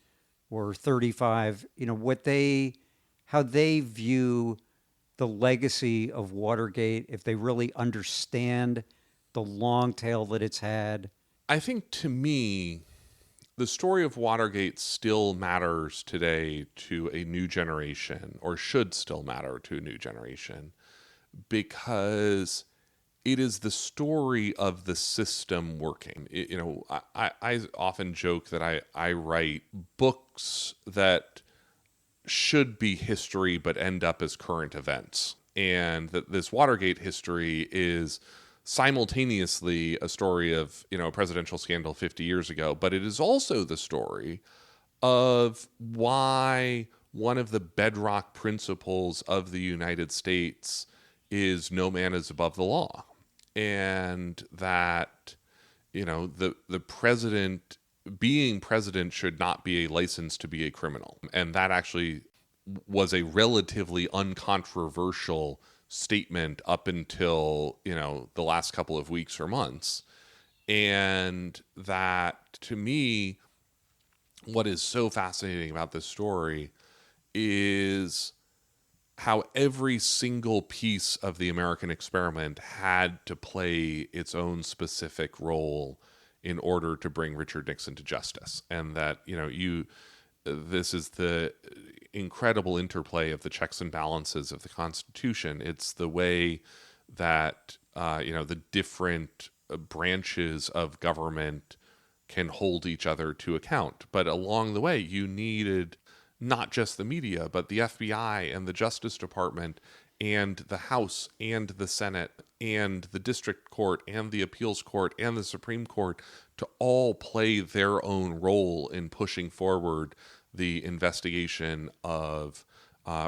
Speaker 2: or 35, how they view the legacy of Watergate, if they really understand the long tail that it's had.
Speaker 3: I think, to me, the story of Watergate still matters today to a new generation, or should still matter to a new generation, because it is the story of the system working. I often joke that I write books that should be history but end up as current events. And that this Watergate history is simultaneously a story of, a presidential scandal 50 years ago, but it is also the story of why one of the bedrock principles of the United States is no man is above the law. And that, the president being president should not be a license to be a criminal. And that actually was a relatively uncontroversial statement up until, the last couple of weeks or months. And that, to me, what is so fascinating about this story is how every single piece of the American experiment had to play its own specific role in order to bring Richard Nixon to justice. And that, this is the incredible interplay of the checks and balances of the Constitution. It's the way that, the different branches of government can hold each other to account. But along the way, you needed not just the media, but the FBI and the Justice Department and the House and the Senate and the District Court and the Appeals Court and the Supreme Court to all play their own role in pushing forward the investigation of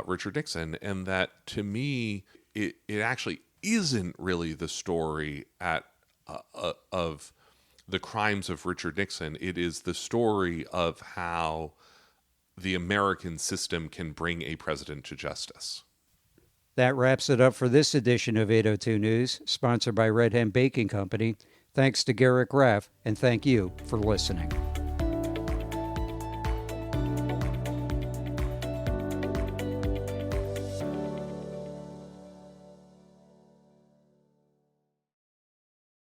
Speaker 3: Richard Nixon. And that, to me, it actually isn't really the story of the crimes of Richard Nixon. It is the story of how the American system can bring a president to justice.
Speaker 2: That wraps it up for this edition of 802 News, sponsored by Red Hen Baking Company. Thanks to Garrett Graff, and thank you for listening.